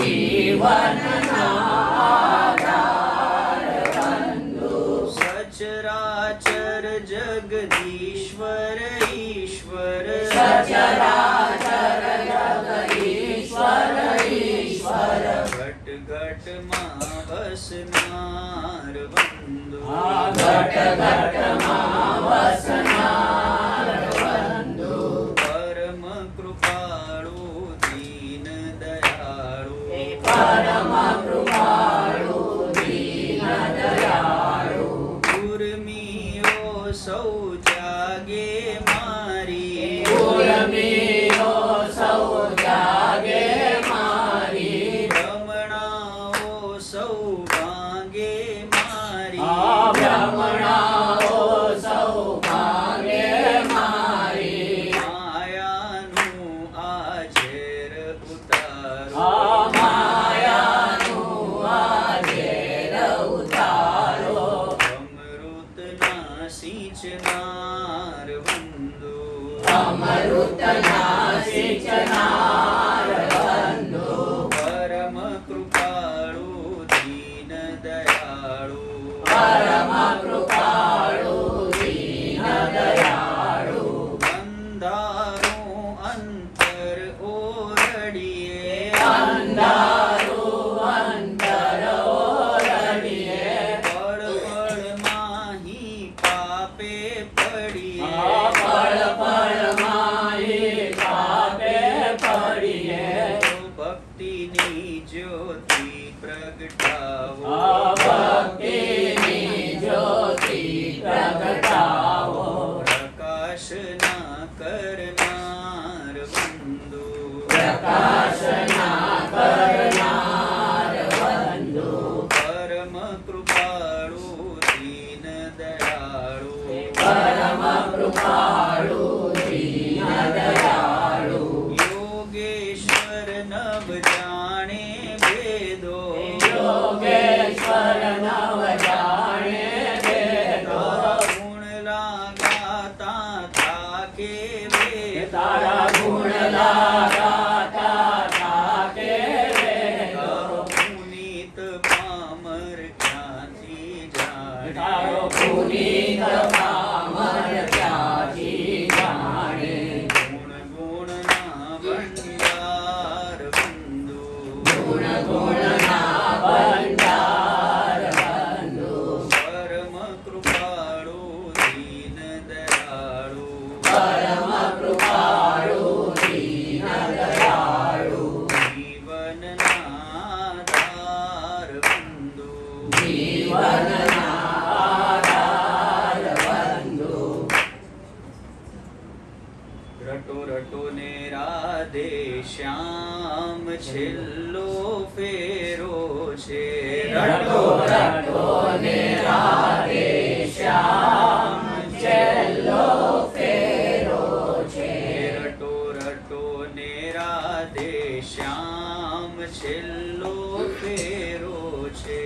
જીવનના આધાર બંધુ. સચરાચર જગદીશ્વર ઈશ્વર સચરાચર જગદીશ્વર ઈશ્વર ઘટ ઘટમાં વસનાર બંધુ. ઘટ ઘટમાં વસનાર બંધુ. પરમ કૃપાળુ દીન દયાળુ પરમ કૃપાળુ દીન દયાળુ. ઉર્મિઓ સૌ જાગે મારી ઉર્મિઓ સૌ જાગે મારી. ભ્રમણાઓ સૌ ભાંગે મારી ભ્રમણાઓ સૌ ભાગે મારી. માયાનું આ ઝેર ઉતારો માયાનું આ ઝેર ઉતારો. અમૃતના સિંચનાર બંધુ. અમૃતના સિંચનાર બંધુ. પરમ કૃપાળુ દીન દયાળુ પરમ કૃપાળુ દીન દયાળુ. અંધારું અંતર ઓરડીએ અંધારું અંતર ઓરડીએ. પળ પળ માહી પાપે પડીએ પળ પળ માહી પાપે પડીએ. ભક્તિની જ્યોતિ પ્રગટાવો ભક્તિની જ્યોતિ પ્રગટાવો. પ્રકાશના કરનાર બંધુ. પ્રકાશના કરનાર બંધુ. પરમ કૃપાળુ દીન દયાળુ પરમ કૃપાળુ દીન દયાળુ. યોગેશ્વર નવ જાણે ભેદો યોગેશ્વર નવ જાણે ભેદો. ગુણ લાગાતા થાકે વેદ તારા ગુણ લાગાતા થાકે વેદો. પુનીત પામર ક્યાંથી જાણે તારો પુનીત પામર ક્યાંથી જાણે. ગુણ ગુણના ભંડાર બંધુ. ગુણ ગુણના ભંડાર બંધુ. પરમ કૃપાળુ દીન દયાળુ પરમ કૃપાળુ દીન દયાળુ. જીવનના આધાર બંધુ. જીવનના આધાર બંધુ. રટો રટો ને રાધે શ્યામ છેલ્લો ફેરો છે રટો રટો ને રાધે શ્યામ છેલ્લો ફેરો છે. રટો રટો ને રાધે શ્યામ છેલ્લો ફેરો છે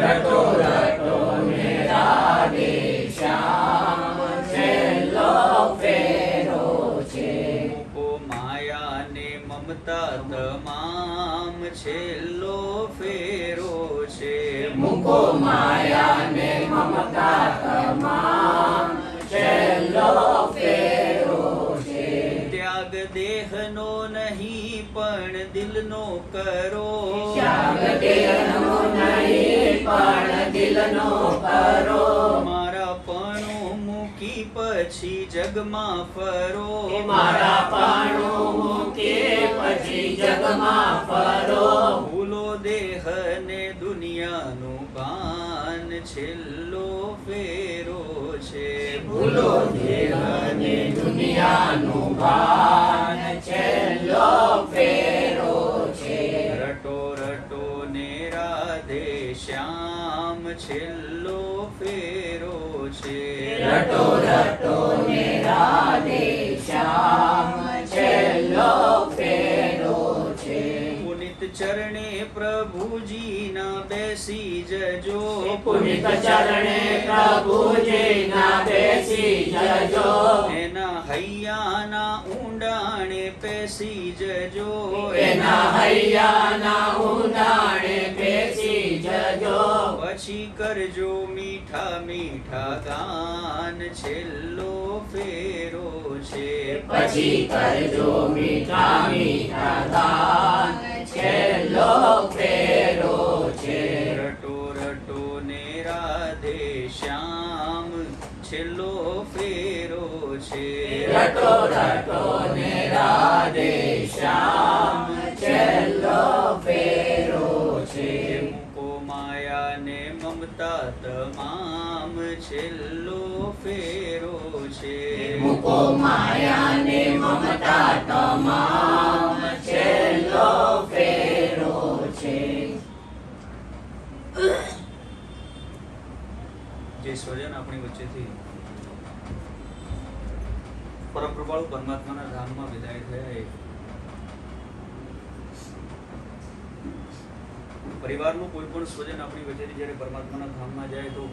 રટો રટો ને રાધે શ્યામ છેલ્લો ફેરો છે. મૂકો માયા ને મમતા તમામ છેલ્લો ફેરો છે મૂકો માયા ને મમતા તમામ છેલ્લો ફેરો છે. ત્યાગ દેહનો નહીં પણ દિલનો કરો ત્યાગ દેહનો નહીં પણ દિલનો કરો. મારા પણું મૂકી પછી જગમાં ફરો મારા પાણું મૂકી પછી જગમાં ફરો. ભૂલો દેહ ને દુનિયાનું ભાન છેલ્લો ફેરો છે ભૂલો દેહને દુનિયાનું ભાન છેલ્લો ફેરો છે. રટો રટો ને રાધે શ્યામ છેલ્લો ફેરો છે રટો રટો ને રાધે શ્યામ છેલ્લો ફેરો છે. પુનિત ચરણે પ્રભુજીના બેસી જજો પુનિત ચરણે પ્રભુજીના બેસી જજો. એના હૈયાના ઊંડાણે પેસી જજો એના હૈયાના પછી કરજો મીઠા મીઠા ગાન, છેલ્લો ફેરો છે. પછી કરજો મીઠા મીઠા ગાન, છેલ્લો ફેરો છે. રટો રટો ને રાધે શ્યામ, છેલ્લો ફેરો છે. રટો રટો ને રાધે શ્યામ, છેલ્લો ફેરો છે. મૂકો માયા ને મમતા તમામ, છેલ્લો ફેરો છે. મૂકો માયા ને મમતા તમામ, છેલ્લો ફેરો છે. જે સ્વજન આપણી વચ્ચેથી પરમ કૃપાળુ પરમાત્માના ધામમાં વિદાય થયા, એ પરિવારનું કોઈ પણ સ્વજન આપણી વચ્ચેથી જ્યારે પરમાત્માના ધામમાં જાય તો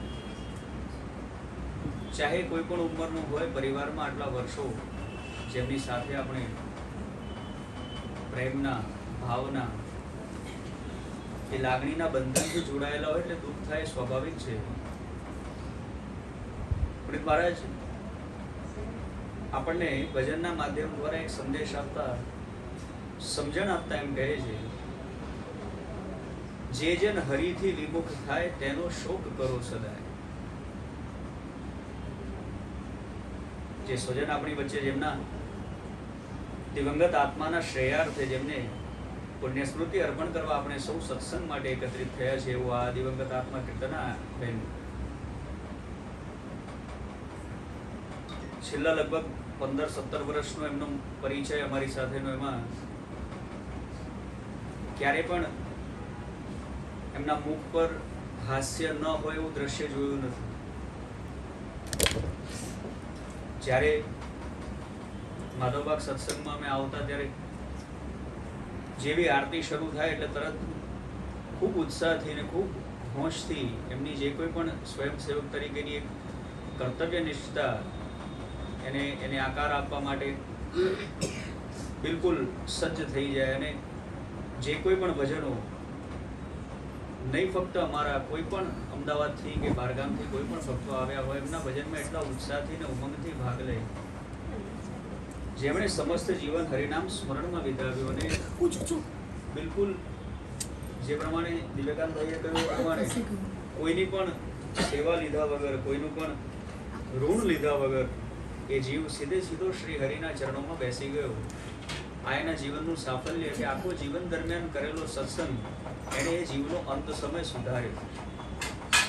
ચાહે કોઈ પણ ઉંમરનું હોય, પરિવારમાં આટલા વર્ષો જેમની સાથે આપણે પ્રેમના ભાવના એ લાગણીના બંધનથી જોડાયેલા હોય એટલે દુઃખ થાય સ્વાભાવિક છે. પંડિત મહારાજ આપણને ભજનના માધ્યમ દ્વારા એક સંદેશ આપતા, સમજણ આપતા એમ કહે છે, જે જન હરિથી વિમુખ થાય તેનો શોક કરો સદાય. જે સ્વજન આપણી વચ્ચે જેમના દિવંગત આત્માના શ્રેયાર્થે જેમને પુણ્ય સ્મૃતિ અર્પણ કરવા આપણે સૌ સત્સંગ માટે એકત્રિત થયા છે, એવું આ દિવંગત આત્મા કીર્તના બેન છેલ્લા લગભગ 15-17 વર્ષનો એમનો પરિચય અમારી સાથેનો, એમાં ક્યારે પણ એમના મુખ પર હાસ્ય ન હોય એવું દ્રશ્ય જોયું નથી. જ્યારે માધવબાગ સત્સંગમાં અમે આવતા ત્યારે જેવી આરતી શરૂ થાય એટલે તરત ખૂબ ઉત્સાહથી અને ખૂબ હોંશથી એમની જે કોઈ પણ સ્વયંસેવક તરીકેની એક કર્તવ્ય નિષ્ઠા એને આકાર આપવા માટે બિલકુલ સજ્જ થઈ જાય. અને જે કોઈ પણ ભજનો નહીં ફક્ત અમારા કોઈ પણ અમદાવાદથી કે બહારગામથી કોઈ પણ ભક્તો આવ્યા હોય, એમના ભજનમાં એટલા ઉત્સાહથી ને ઉમંગથી ભાગ લે, જેમણે સમસ્ત જીવન હરિનામ સ્મરણમાં વિતાવ્યું. અને બિલકુલ જે પ્રમાણે વિવેકાનંદભાઈએ કહ્યું એ પ્રમાણે કોઈની પણ સેવા લીધા વગર, કોઈનું પણ ઋણ લીધા વગર એ જીવ સીધો શ્રી હરિના ચરણોમાં બેસી ગયો. આ એના જીવનનું સાફલ્ય કે આખો જીવન દરમિયાન કરેલો સત્સંગ એણે એ જીવનો અંત સમય સુધાર્યો.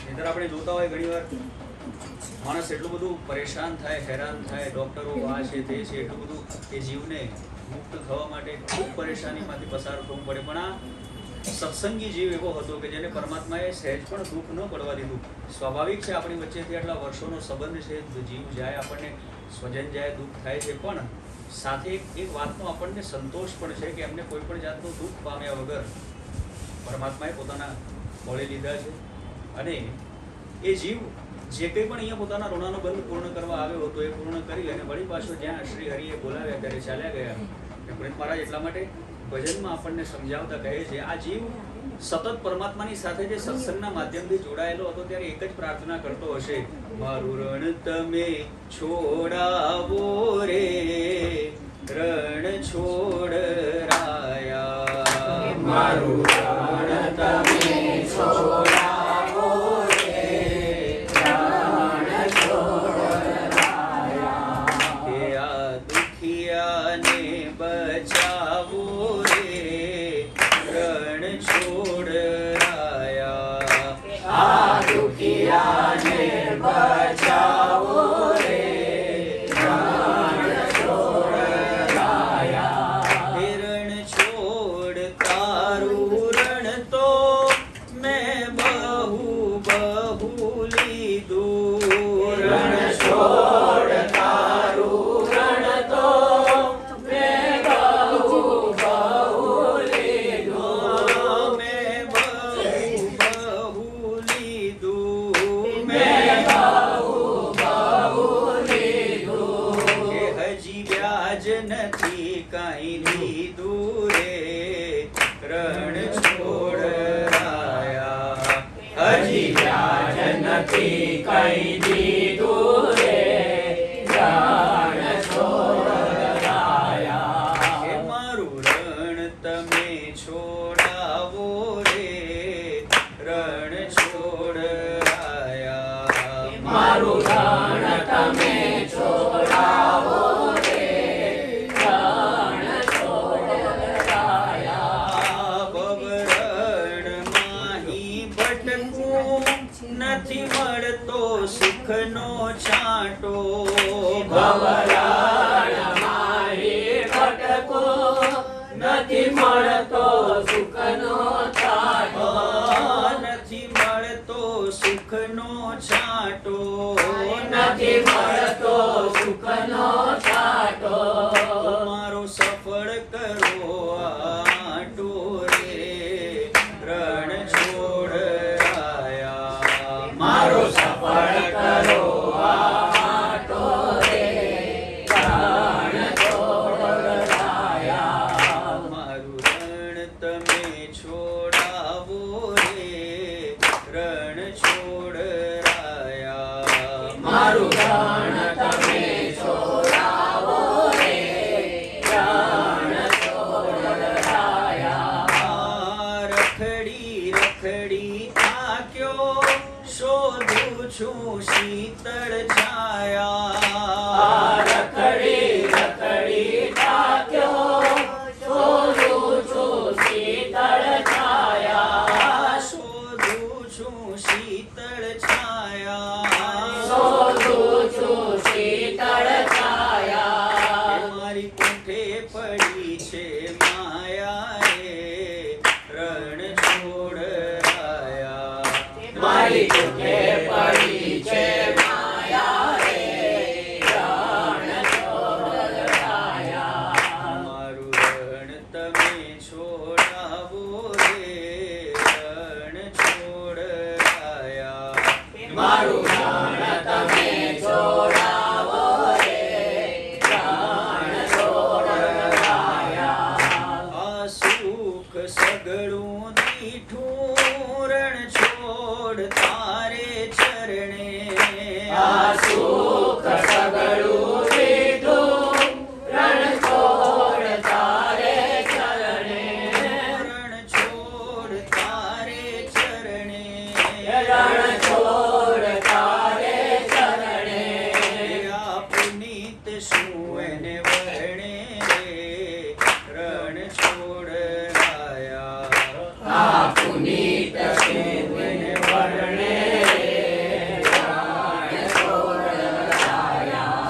નહીંતર આપણે જોતા હોય ઘણીવાર માણસ એટલું બધું પરેશાન થાય, હેરાન થાય, ડોક્ટરો આ છે તે છે, એટલું બધું એ જીવને મુક્ત થવા માટે ખૂબ પરેશાનીમાંથી પસાર થવું પડે. પણ આ સત્સંગી જીવ એવો હતો કે જેને પરમાત્માએ સહેજ પણ દુઃખ ન પડવા દીધું. સ્વાભાવિક છે, આપણી વચ્ચેથી આટલા વર્ષોનો સંબંધ છે, જીવ જાય, આપણને સ્વજન જાય, દુઃખ થાય છે, પણ સાથે એક વાતનો આપણને સંતોષ પણ છે કે એમને કોઈ પણ જાતનું દુઃખ પામ્યા વગર પરમાત્માએ પોતાના મોળે લીધા છે. અને એ જીવ જે કંઈ પણ અહીંયા પોતાના ઋણાનો બંધ પૂર્ણ કરવા આવ્યો હતો એ પૂર્ણ કરી અને વળી પાછો જ્યાં શ્રી હરિએ બોલાવ્યા ત્યારે ચાલ્યા ગયા. પંડિત મહારાજ એટલા માટે ભજનમાં આપણને સમજાવતા કહે છે, આ જીવ સતત પરમાત્માની સાથે જે સત્સંગના માધ્યમથી જોડાયેલો હતો ત્યારે એક જ પ્રાર્થના કરતો હશે, મારું રણ તમે છોડાવો રે, રણ છોડરાયા. મારું રણ તમે છોડાવો રે, રણ છોડરાયા. કે આ દુખિયાને બચાવો રે, રણ છોડરાયા. આ દુખિયાને બચાવો રે, રણ છોડરાયા. હે રણ છોડ તારું રણ તો મેં બહુ લીધું. રણ છોડ તારું રણ તો મેં બહુ લીધું. મેં બહુ લીધું. મેં બહુ લીધું. કે હજી વ્યાજ નથી કાંઈ લીધું રે, રણ છોડ રાયા. હજી મારી કઈ દીધું રે રણ છોડાયા. હે મારું રણ તમે છોડાવો રે રણ છોડાયા. મારું રણ તમે છોડાવો રે રણ છોડાયા. ભવરણ માહી ભટકું નથી મળતો સુખનો છાંટો. ભવરણ મારી ભટકો નથી મળતો સુખનો છાંટો. નથી મળતો સુખનો છાંટો. નથી મળતો સુખનો છાંટો. મારો સફળ કરો આટો રે રણ છોડાયા. મારો સફળ કરો આટો રે રણ છોડાયા. મારું રણ તમે છોડાવો રે રણ છોડાયા. મારું રણ તમે છોડાવો રે રણ છોડાયા. રખડી રખડી થાક્યો શોધું છું શીતળ છાયા. રખડી રખડી થાક્યો શોધું છું શીતળ છાયા. શોધું છું શીતળ છાયા. શોધું છું શીતળ છાયા. મારી કોઠે પડી છે માયા રે રણ છોડાયા. મારી કુઠે પડી છે માયા રે રણ છોડાયા. મારું રણ તમે છોડાવો રે રણ છોડાયા. મારું રણ તમે છોડાવો રે રણ છોડાયા. આ સુખ સગળું દીઠું રણ છોડ તારે ચરણે. આ સુખ સગળું દીધું રણ છોડ તારે ચરણે. રણ છોડ તારે ચરણે. રણ છોડ તારે ચરણે. આ પુનીત શું એને વર્ણે રણ છોડાયા. આ પુનીત શિવને વર્ણે રણ છોડાયા.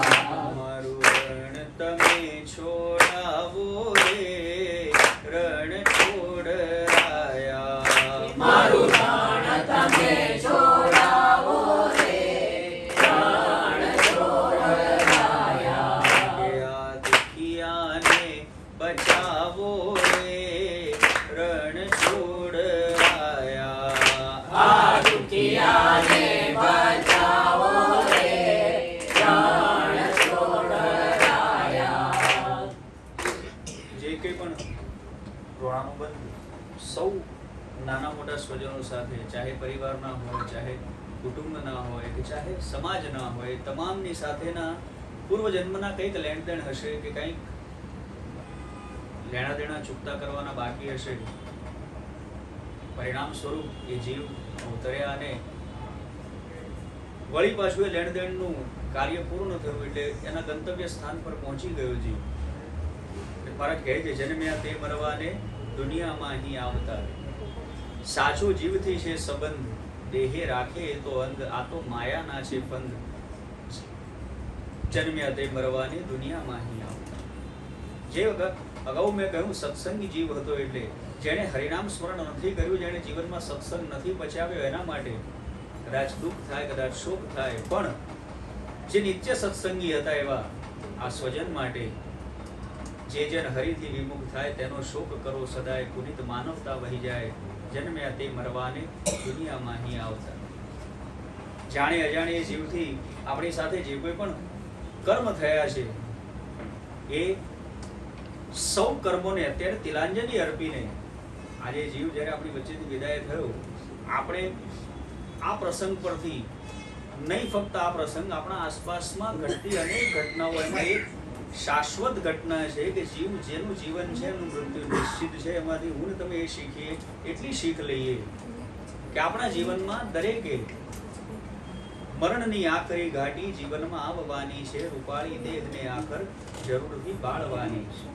મારું રણ તમે છોડાવો રે રણ છોડાયા. મારું રણ તમે છોડાવો રે રણ છોડાયા. કે આ દુખિયાને બચાવો રે રણ છોડાયા. આ દુખિયાને બચાવો રે રણ છોડાયા. જે કંઈ પણ રોણાનું બંધ સૌ નાના મોટા સ્વજનો સાથે, ચાહે પરિવારના હોય, ચાહે કુટુંબના હોય કે ચાહે સમાજના હોય, તમામની સાથેના પૂર્વજન્મના કંઈક લેણદેણ હશે કે કંઈક લેણા દેણા ચૂકતા કરવાના બાકી હશે. પરિણામ સ્વરૂપ એ જીવ અવતર્યા અને વળી પાછું એ લેણદેણનું કાર્ય પૂર્ણ થયું એટલે એના ગંતવ્ય સ્થાન પર પહોંચી ગયો જીવ. મહારાજ કહે છે જન્મ્યા તે મરવાને દુનિયામાં અહીં આવતા. સાચો જીવથી છે સંબંધ, દેહે રાખે એ તો અંધ. આ તો માયાના છે ફંદ. જન્મ્યા તે મરવાને દુનિયામાં અહીં આવતા. જે અગાઉ મેં કહ્યું સત્સંગી જીવ હતો એટલે જેણે હરિનામ સ્મરણ નથી કર્યું, જેણે જીવનમાં સત્સંગ નથી બચાવ્યો, એના માટે કદાચ દુઃખ થાય, કદાચ શોક થાય, પણ જે નિત્ય સત્સંગી હતા એવા આ સ્વજન માટે જે જન હરિથી વિમુખ થાય તેનો શોક કરો સદાય. પુનિત માનવતા વહી જાય, જન્મ્યા તે મરવાને દુનિયામાં અહીં આવતા. જાણે અજાણે જીવથી આપણી સાથે જે કોઈ પણ કર્મ થયા છે એ સૌ કર્મોને અત્યારે તિલાંજલિ અર્પીને આજે જીવ જ્યારે આપણી વચ્ચેથી વિદાય થયો, આપણે આ પ્રસંગ પરથી નહીં ફક્ત આ પ્રસંગ, આપણા આસપાસમાં ઘટતી અનેક ઘટનાઓ એમાં એક શાશ્વત ઘટના છે કે જેનું જીવન છે એનું મૃત્યુ નિશ્ચિત છે. એમાંથી હું ને તમે એ શીખીએ, એટલી શીખ લઈએ કે આપણા જીવનમાં દરેકે મરણની આખરી ઘાટી જીવનમાં આવવાની છે. રૂપાળી દેહને આખર જરૂરથી બાળવાની છે.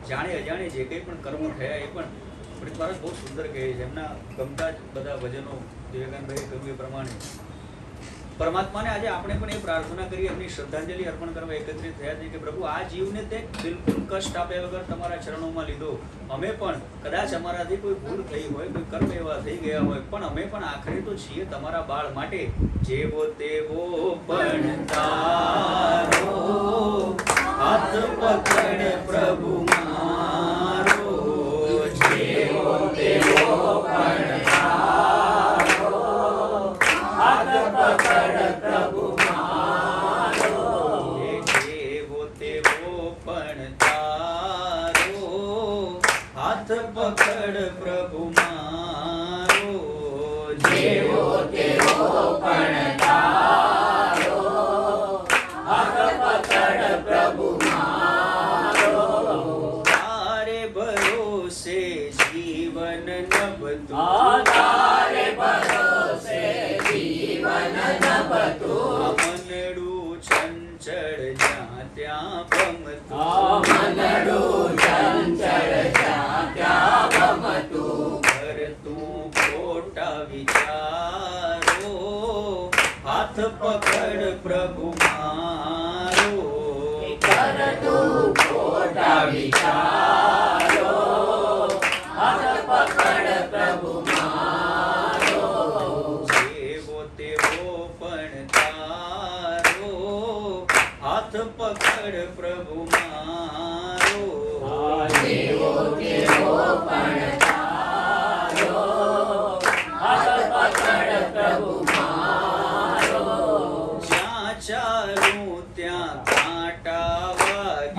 જાણે અજાણે જે કંઈ પણ કર્મ થયા એ પણ અમૃત મહારાજ બહુ સુંદર કહે છે. એમના ગમતા જ બધા વચનો વિવેકાનંદભાઈએ કહ્યું એ પ્રમાણે પરમાત્માને આજે આપણે પણ એ પ્રાર્થના કરી, એમની શ્રદ્ધાંજલિ અર્પણ કરવા એકત્રિત થયા છે કે પ્રભુ આ જીવને તે બિલકુલ કષ્ટ આપ્યા વગર તમારા ચરણોમાં લીધો. અમે પણ કદાચ અમારાથી કોઈ ભૂલ થઈ હોય, કોઈ કર્મ એવા થઈ ગયા હોય, પણ અમે પણ આખરે તો છીએ તમારા બાળ માટે. જેવો તેવો પણ તારો હાથ પકડ પ્રભુ મારો, જેવો તેવો પણ પકડ પ્રભુ મારો, જેવો તેવો પણ તારો હાથ પકડ પ્રભુ મારો, જેવો તેવો પણ તારો હાથ પકડ પ્રભુ મારો. તારે ભરોસે જીવન નભતું, તારે ભરોસે જીવન નભતું, મનડું ચંચળ જ્યાં ત્યાં ભમતું, મનડું ચંચળ જ્યાં ત્યાં ભમતું, કરતું ખોટા વિચારો હાથ પકડ પ્રભુ મારો, કરતું ખોટા વિચારો હાથ પકડ પ્રભુ મારો. જેવો તેવો પણ તારો હાથ પકડ પ્રભુ મારો, જેવો તેવો પણ તારો હાથ પકડ પ્રભુ મારો. જ્યાં ચાલું ત્યાં કાંટા વાગે,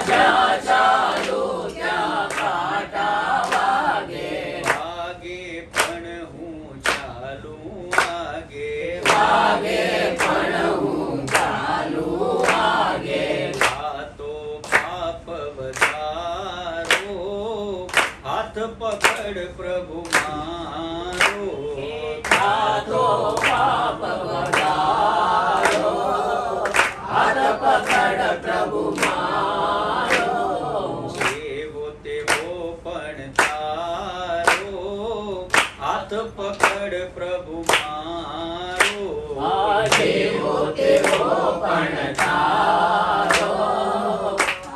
જ્યાં ચાલુ ત્યાં કાંટા વાગે, વાગે પણ હું ચાલું આગે, વાગે પણ હું ચાલુ આગે. ખાતો પાપ વધારો હાથ પકડ પ્રભુ મારો, ખાતો પાપ વધારો હાથ પકડ પ્રભુ મારો. જેવો તેવો પણ તારો હાથ પકડ પ્રભુ મારો, જેવો તેવો પણ તારો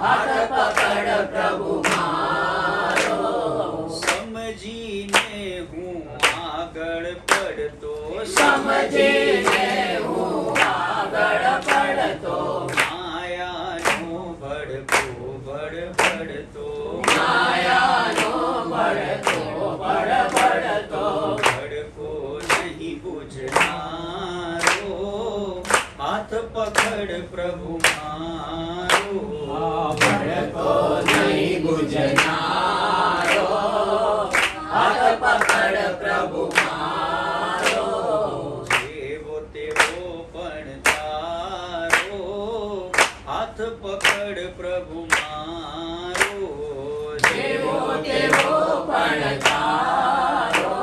હાથ પકડ પ્રભુ મારો. સમજીને હું આગળ પડતો, સમજીને હું આગળ પડતો, માયાનો ભડકો ભડભડતો, માયાનો ભડકો ભડભડતો, ભડકો નહીં બુઝનારો હાથ પકડ પ્રભુ મારો, ભડકો નહીં બુઝનારો હાથ પકડ પ્રભુ મારો. જેવો તેવો પણ તારો હાથ પકડ પ્રભુ મારો, જેવો તેવો પણ તારો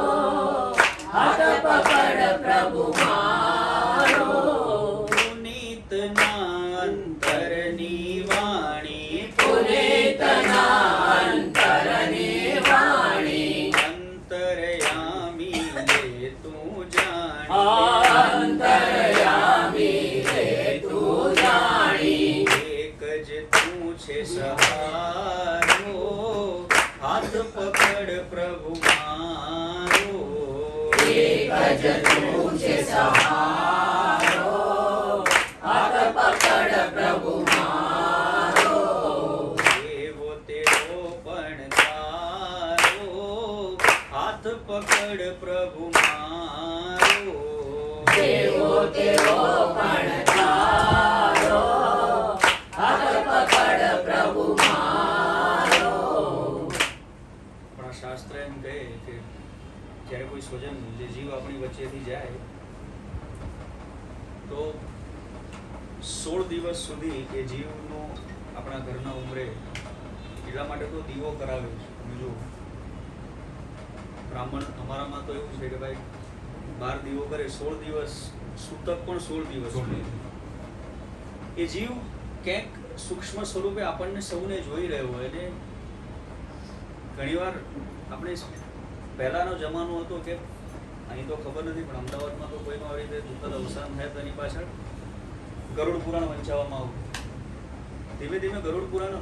હાથ પકડ પ્રભુ મારો. પુનીતના અંતરની વાણી, પુનિતના અંતરની વાણી, અંતરયામી લે તું જાણી, અંતરયામી રે તું જાણી. એક જ તું છે સહારો હાથ પકડ પ્રભુ મારો, એક જ તું છે સહારો હાથ પકડ પ્રભુ મારો. જેવો તેવો પણ તારો હાથ પકડ પ્રભુ મારો, જેવો તેવો પણ તારો હાથ પકડ પ્રભુ મારો. આપણા શાસ્ત્ર એમ કહે કે જ્યારે કોઈ સ્વજન જે જીવ આપણી વચ્ચેથી જાય તો 16 દિવસ સુધી એ જીવનો આપણા ઘરના ઉંમરે એટલા માટે તો દીવો કરાવે છે. તમે જો બ્રાહ્મણ અમારામાં તો એવું છે કે ભાઈ 12 દીવો કરે, 16 દિવસ, સૂતક પણ 16 દિવસ. એ જીવ ક્યાંક સૂક્ષ્મ સ્વરૂપે આપણને સૌને જોઈ રહ્યો હોય. અને ઘણીવાર આપણે પહેલાનો જમાનો હતો કે અહીં તો ખબર નથી, પણ અમદાવાદમાં તો કોઈનું આવી રીતે દુઃખદ અવસાન થાય તો એની પાછળ ગરુડ પુરાણ વંચાવવામાં આવતું. ધીમે ધીમે ગરુડ પુરાણ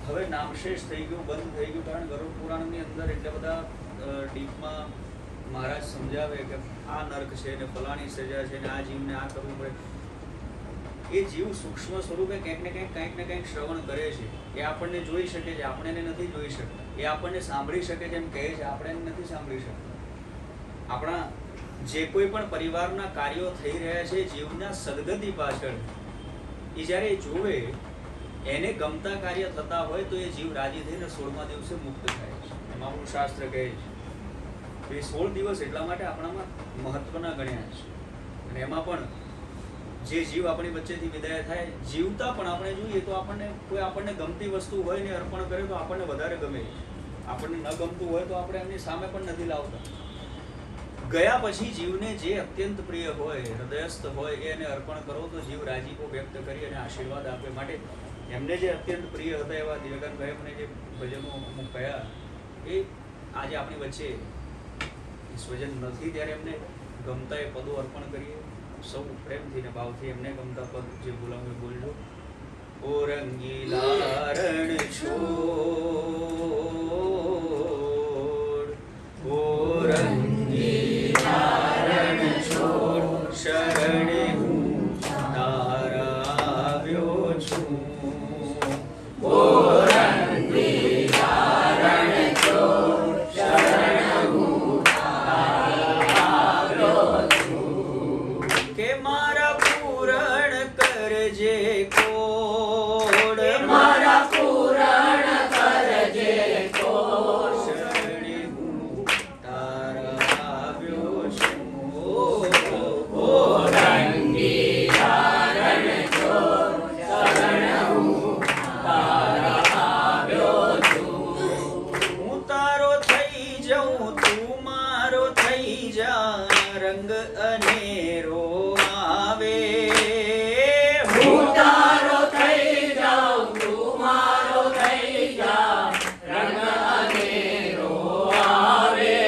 હવે નામશેષ થઈ ગયું, બંધ થઈ ગયું. કારણ ગરુડ પુરાણની અંદર એટલા બધા ડીપમાં મહારાજ સમજાવે કે આ નર્ક છે ને ફલાણી સજા છે ને આ જીવને આ કરવું પડે. એ જીવ સૂક્ષ્મ સ્વરૂપે કંઈક ને કંઈક શ્રવણ કરે છે. એ આપણને જોઈ શકે છે, આપણે એને નથી જોઈ શકતા. એ આપણને સાંભળી શકે છે એમ કહે છે, આપણે એને નથી સાંભળી શકતા. આપણા જે કોઈ પણ પરિવારના કાર્યો થઈ રહ્યા છે જીવના સદગતિ પાછળ, એ જ્યારે જોવે, એને ગમતા કાર્ય થતા હોય તો એ જીવ રાજી થઈને 16મા દિવસે મુક્ત થાય છે. એમાં આપણું શાસ્ત્ર કહે છે એ 16 દિવસ એટલા માટે આપણામાં મહત્વના ગણ્યા છે. અને એમાં પણ જે જીવ આપણી વચ્ચેથી વિદાય થાય, જીવતા પણ આપણે જોઈએ તો આપણને ગમતી વસ્તુ હોય ને અર્પણ કરે તો આપણને વધારે ગમે. આપણને ન ગમતું હોય તો આપણે એમની સામે પણ નથી લાવતા. ગયા પછી જીવને જે અત્યંત પ્રિય હોય, હૃદયસ્થ હોય, એને અર્પણ કરો તો જીવ રાજીપો વ્યક્ત કરી અને આશીર્વાદ આપે. માટે એમને જે અત્યંત પ્રિય હતા એવા દિવ્યકાંતભાઈ મને જે ભજનો અમુક કયા, એ આજે આપણી વચ્ચે સ્વજન નથી ત્યારે એમને ગમતા એ પદો અર્પણ કરીએ. સૌ પ્રેમથી ને ભાવથી એમને ગમતા પદ જે બોલાવું એ બોલજો. ઓ રંગીલા રણ છોડ, ઓ રંગીલા રણ છોડ, શરણે હું તારા આવ્યો છું. ઓ રંગીલા રણ છોડ, શરણે હું તારા આવ્યો છું. કે મારા પૂરણ કરજે કોડ, મારા પૂરણ કરજે કોડ, શરણે હું તારા આવ્યો છું. ઓ રંગીલા રણ છોડ, શરણે હું તારા આવ્યો છું. હું તારો થઈ જાઉં, તું મારો થઈ જા, રંગ અનેરો આવે. હું તારો થઈ જાઉં, તું મારો થઈ જા, રંગ અનેરો આવે.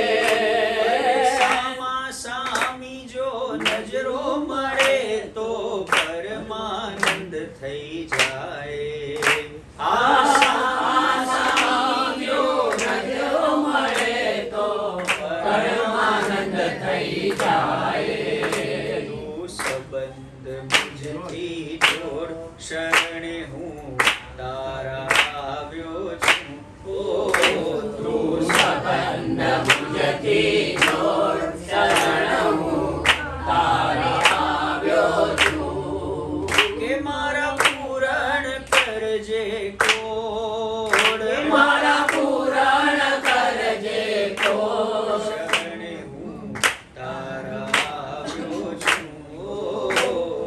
સામા સામી જો નજરો મળે તો પરમાનંદ થઈ જાય. આ સામા સામી જો નજરો મળે તો પરમાનંદ થઈ જાય. તું સંબંધ મુજથી જોડ, શરણે હું તારા આવ્યો છું. ઓ તું સંબંધ મુજથી જોડ, શરણે હું તારા આવ્યો છું. કે મારા પૂરણ કરજે કોડ, મારા પૂરણ કરજે કોડ, શરણે હું તારા આવ્યો છું.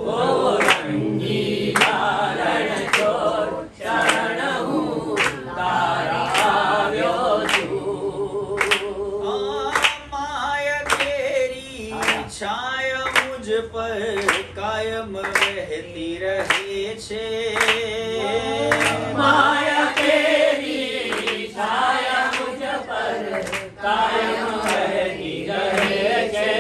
ઓ રંગીલા રણ છોડ, શરણે હું તારા આવ્યો છું. માયા કેરી છાયા મુજ પર કાયમ વહેતી રહે છે. માયા કેરી છાયા મુજ પર કાયમ વહેતી રહે છે.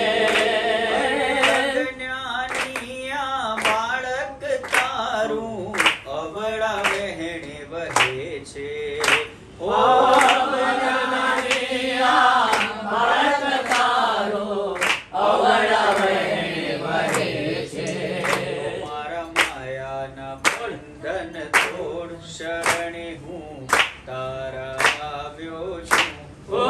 જ્ઞાનિયા બાળક તારું અવળા વહેણે વહે છે. ઓ જ્ઞાનિયા બાળક તારું અવળા વહેણે વહે છે. મારા માયાના બંધન તોડ, શરણે હું તારા આવ્યો છું. ઓ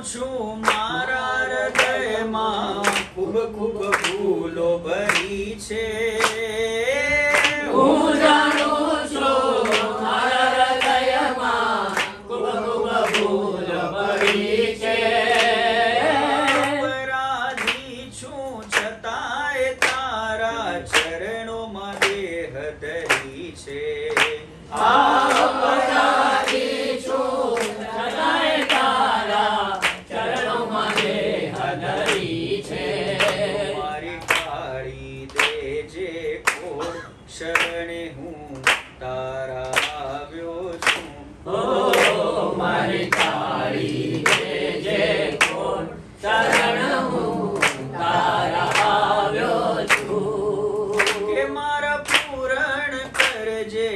છું મારા હૃદયમાં ખૂબ ખૂબ ભૂલો ભરી છે. હું જાણું છું મારા હૃદયમાં ખૂબ ખૂબ ભૂલ ભરી છે. અપરાધી છું છતાંય તારા ચરણોમાં દેહ ધરી છે. અપરાધી છું છતાંય તારા ચરણોમાં દેહ ધરી છે. મારી કાળી દેજે કોર શરણે હું તારા આવ્યો છું. ઓ મારી કાળી દેજે કોણ શરણ હું તારા આવ્યો છું. કે મારા પૂરણ કરજે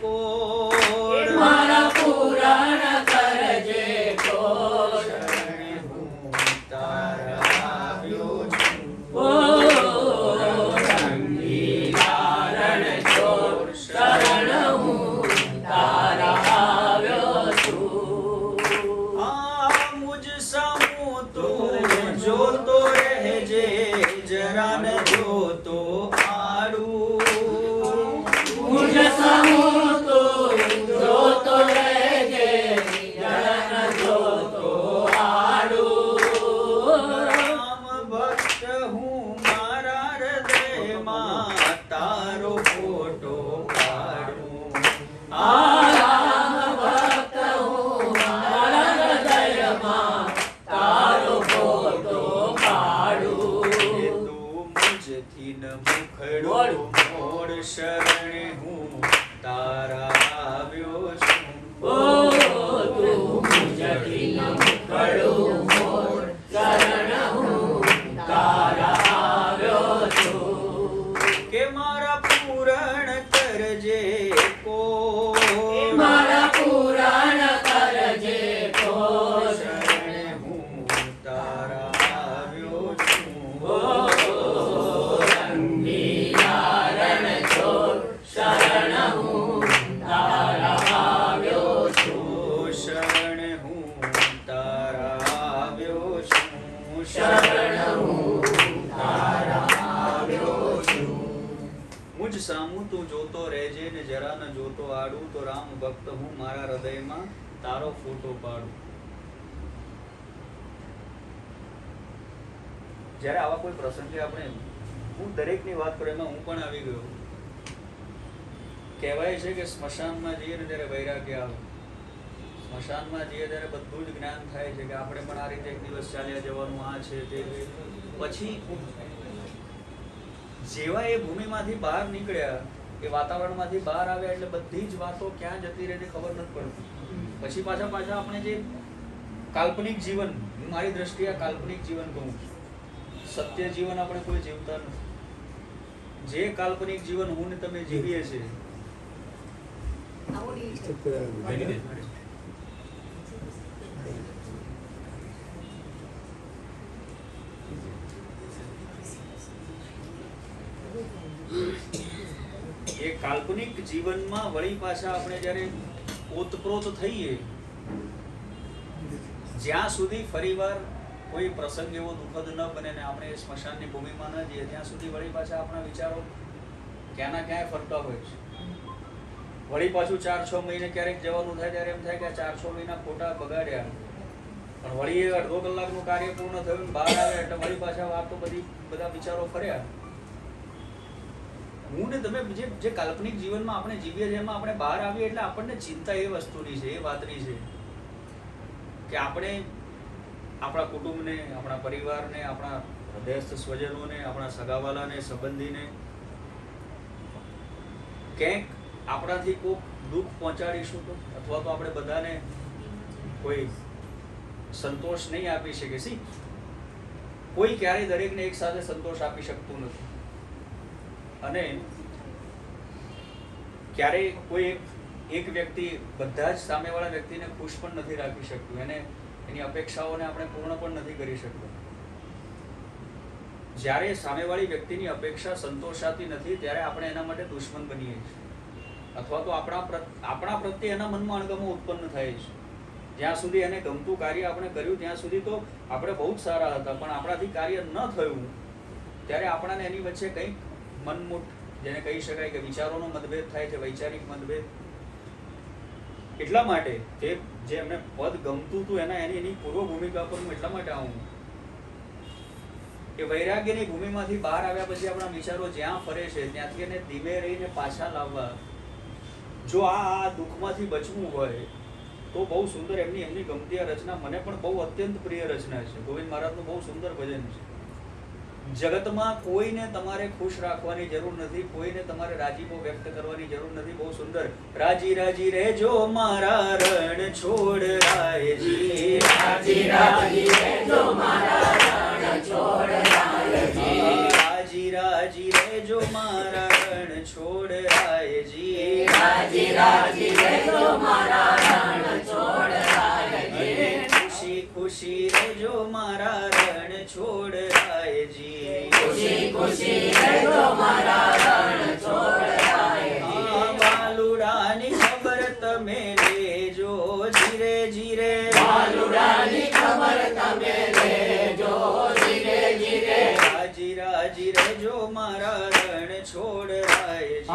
કોર મારા પૂરણ કરજે કોણ શરણે હું તારા આવ્યો છું. ઓ સંગીતારણ ચોર શરણ હું તારા આવ્યો છું. આ મુજ સામું તું જોતો રહેજે જરા ન જોતો આડું. મુજ સમૂહ તું જોતો રહેજે જન જોતો આડું. રામ ભક્ત હું મારા હૃદયમાં તારો ફોટો પાડું. રામ ભક્ત હું મારા હૃદયમાં તારો ફોટો પાડું. તું મુજથી ન મુખડો મોડ શરણે હું તારા આવ્યો છું. ઓ તું મુજથી ન મુખડું મોર શરણ હું તારા આવ્યો છું. કે મારા પૂરણ કરજે કોર મારા પુરાણ કરજે કોણ શરણે હું તારા આવ્યો છું. ઓ સંગીતારણ ચોર શરણ હું તારા આવ્યો છું. શરણે હું તારા આવ્યો છું. શરણ હું તારા આવ્યો છું. મુજ સામું તું જોતો રહેજે ને જરા ન જોતો આડું. તો રામ ભક્ત હું મારા હૃદયમાં તારો ફોટો પાડું. જ્યારે આવા કોઈ પ્રસંગે આપણે હું દરેકની વાત કરું એમાં હું પણ આવી ગયો. કહેવાય છે કે સ્મશાનમાં જઈએ ને ત્યારે વૈરાગ્ય આવે. સ્મશાનમાં જઈએ ત્યારે બધું જ જ્ઞાન થાય છે કે આપણે પણ આ રીતે એક દિવસ ચાલ્યા જવાનું, આ છે તે છે. પછી જેવા એ ભૂમિમાંથી બહાર નીકળ્યા, એ વાતાવરણમાંથી બહાર આવ્યા એટલે બધી જ વાતો ક્યાં જતી રહે ખબર નથી પડતી. પછી પાછા આપણે જે કાલ્પનિક જીવન, હું મારી દ્રષ્ટિએ આ કાલ્પનિક જીવન કહું છું. સત્ય જીવન આપણે કોઈ જીવતા નથી. જે કાલ્પનિક જીવન હું ને તમે જીવીએ છીએ એ કાલ્પનિક જીવનમાં વળી પાછા આપણે જ્યારે ઓતપ્રોત થઈએ, જ્યાં સુધી ફરીવાર કોઈ પ્રસંગ એવો દુઃખદ ન બને ને આપણે એ સ્મશાનની ભૂમિમાં ન જઈએ ત્યાં સુધી વળી પાછા આપણા વિચારો ક્યાંના ક્યાંય ફરતા હોય છે. વળી પાછું 4-6 મહિને ક્યારેક જવાનું થાય ત્યારે એમ થાય કે આ 4-6 મહિના ખોટા બગાડ્યા. પણ વળી એ અડધો કલાકનું કાર્ય પૂર્ણ થયું ને બહાર આવે એટલે વળી પાછા વાતો બધા વિચારો ફર્યા. હું ને તમે જે કાલ્પનિક જીવનમાં આપણે જીવીએ છીએ એમાં આપણે બહાર આવીએ એટલે આપણને ચિંતા એ વસ્તુની છે, એ વાતની છે કે આપણે આપણા કુટુંબને, આપણા પરિવારને, આપણા હૃદયસ્થ સ્વજનોને, આપણા સગાવાલાને, સંબંધીને ક્યાંક આપણાથી કોઈ દુઃખ પહોંચાડીશું તો, અથવા તો આપણે બધાને કોઈ સંતોષ નહીં આપી શકે. કોઈ ક્યારેય દરેકને એક સાથે સંતોષ આપી શકતું નથી. અને ક્યારેય કોઈ એક વ્યક્તિ બધા જ સામેવાળા વ્યક્તિને ખુશ પણ નથી રાખી શકતું. એની અપેક્ષાઓને આપણે પૂર્ણ પણ નથી કરી શકતા. જ્યારે સામેવાળી વ્યક્તિની અપેક્ષા સંતોષાતી નથી ત્યારે આપણે એના માટે દુશ્મન બનીએ છીએ, અથવા તો આપણા પ્રત્યે એના મનમાં અણગમો ઉત્પન્ન થાય છે. જ્યાં સુધી એને ગમતું કાર્ય આપણે કર્યું ત્યાં સુધી તો આપણે બહુ જ સારા હતા, પણ આપણાથી કાર્ય ન થયું ત્યારે આપણાને એની વચ્ચે કંઈક મનમુઠ, જેને કહી શકાય કે વિચારોનો મતભેદ થાય છે, વૈચારિક મતભેદ. એટલા માટે તે જે એમને પદ ગમતું હતું એની પૂર્વ ભૂમિકા પર હું એટલા માટે આવું કે વૈરાગ્યની ભૂમિમાંથી બહાર આવ્યા પછી આપણા વિચારો જ્યાં ફરે છે ત્યાંથી એને ધીમે રહીને પાછા લાવવા. જો આ દુઃખમાંથી બચવું હોય તો બહુ સુંદર એમની ગમતી આ રચના, મને પણ બહુ અત્યંત પ્રિય રચના છે. ગોવિંદ મહારાજનું બહુ સુંદર ભજન છે. જગતમાં કોઈને તમારે ખુશ રાખવાની જરૂર નથી, કોઈને તમારે રાજીપો વ્યક્ત કરવાની જરૂર નથી. બહુ સુંદર. રાજી રાજી રહેજો મારા રણ છોડ રાયજી, રાજી રાજી રહેજો મારા રણ છોડ રાયજી, રાજી રાજી રહેજો મારા રણ છોડ રાયજી, રાજી રાજી રહેજો મારા રણ છોડ રાયજી, ખુશી ખુશી રહેજો મારા રણ છોડ રાયજી, ખુશી ખુશી રહેજો મારા રણ છોડ રાયજી, બાલુડાની ખબર તમે લેજો ધીરે ધીરે, બાલુડાની ખબર તમે લેજો ધીરે ધીરે, રાજી રાજી રહેજો મારા રણ છોડ રાયજી,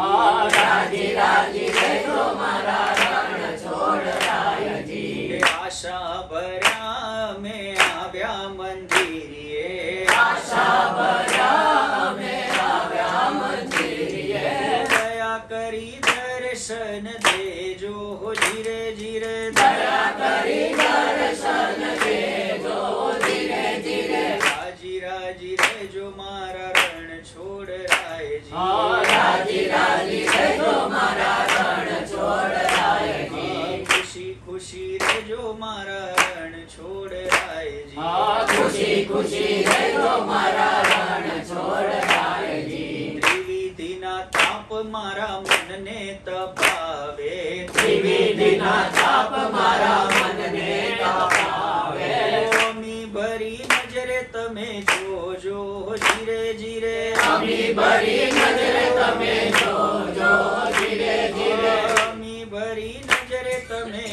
રાજી રાજી રહેજો મારા રણ છોડ રાયજી, આશા ભર્યા મેં આવ્યા મંદિરે, આશા ભર્યા અમે આવ્યા મંદિરે, દયા કરી દર્શન દેજો ધીરે ધીરે, દયા કરી દર્શન દેજો ધીરે ધીરે, રાજી રાજી રહેજો મારા રણ છોડ રાયજી, રાજી રાજી રહેજો મારા રણ છોડ રાયજી, ખુશી ખુશી રહેજો મારા રણ છોડ રાયજી, ખુશી ખુશી રહેજો મારા રણ છોડ રાયજી, ત્રિવિધિના તાપ મારા મનને તપાવે, ત્રિવિધિના તાપ મારા મનને તપાવે, અમી ભરી નજરે તમે જોજો ધીરે ધીરે, અમી ભરી નજરે તમે જોજો ધીરે ધીરે, અમી ભરી નજરે તમે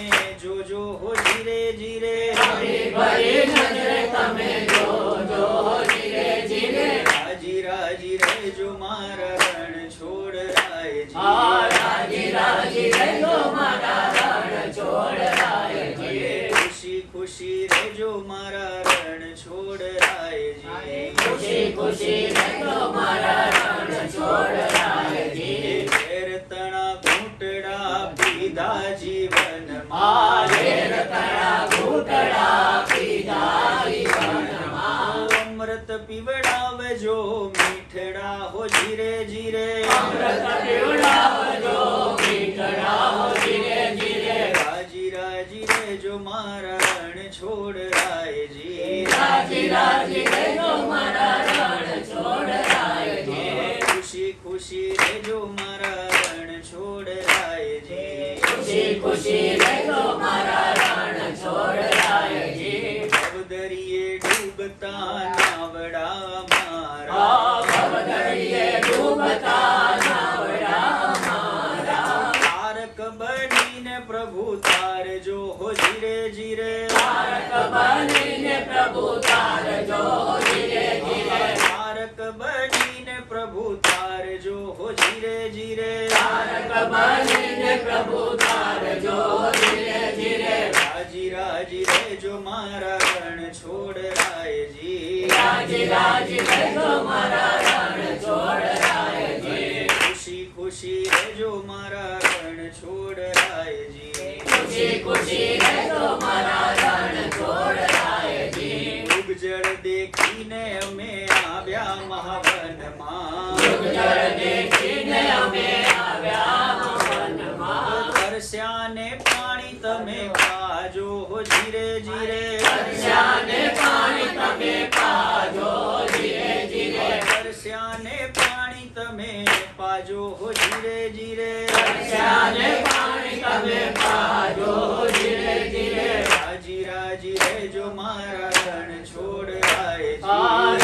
જોજો ધીરે ધીરે, અમી ભરી નજરે તમે જોજો ધીરે ધીરે, રાજી રાજી રહેજો મારા રણ છોડ રાયજી, રાજી રાજી રહેજો મારા રણ છોડ રાયજી, ખુશી ખુશી રહેજો મારા રણ છોડ રાયજી, ખુશી ખુશી રહેજો મારા રણ છોડ રાયજી, ઘેર તણા ઘૂંટડા પીધા જીવનમાં, ઘેર તણા ઘૂંટડા પીધા જીવનમાં, અમૃત પીવડાવજો મીઠડા હો ધીરે ધીરે, અમૃત પીવડાવજો મીઠડા હો ધીરે ધીરે, રાજી રાજી રહેજો મારા રણ છોડ રાયજી, રાજી રાજી રહેજો મારા રણ છોડ રાયજી, ખુશી ખુશી રહેજો મારા રણ છોડ રાયજી, ખુશી ખુશી રહેજો મારા રણ છોડ રાયજી, ભવદરિયે ડૂબતા નાવડા મારા, ભવદરિયે ડૂબતા નાવડા મારા, તારક બનીને પ્રભુ તારજો હો ધીરે ધીરે, તારક બનીને પ્રભુ તારજો ધીરે ધીરે, તારક બનીને પ્રભુ તારજો હો ધીરે ધીરે, તારક બનીને પ્રભુ તારજો ધીરે ધીરે, રાજી રાજી રહેજો મારા રણ છોડ રાયજી, રાજી રાજી રહેજો મારા રણ છોડ રાયજી, ખુશી ખુશી રહેજો મારા રણ છોડ રાયજી, ખુશી ખુશી રહેજો મારા રણ છોડ રાયજી, ઉગજળ દેખીને અમે આવ્યા મહાવનમાં, જળ દેખીને અમે આવ્યા વનમાં, તરસ્યાને પાણી તમે પાજો હો ધીરે ધીરે, તરસ્યાને પાણી તમે પાજો ધીરે ધીરે, તરસ્યાને પાણી તમે પાજો હો ધીરે ધીરે, તરસ્યાને પાણી તમે પાજો ધીરે ધીરે, રાજી રાજી રહેજો મારા રણ છોડ રાયજી,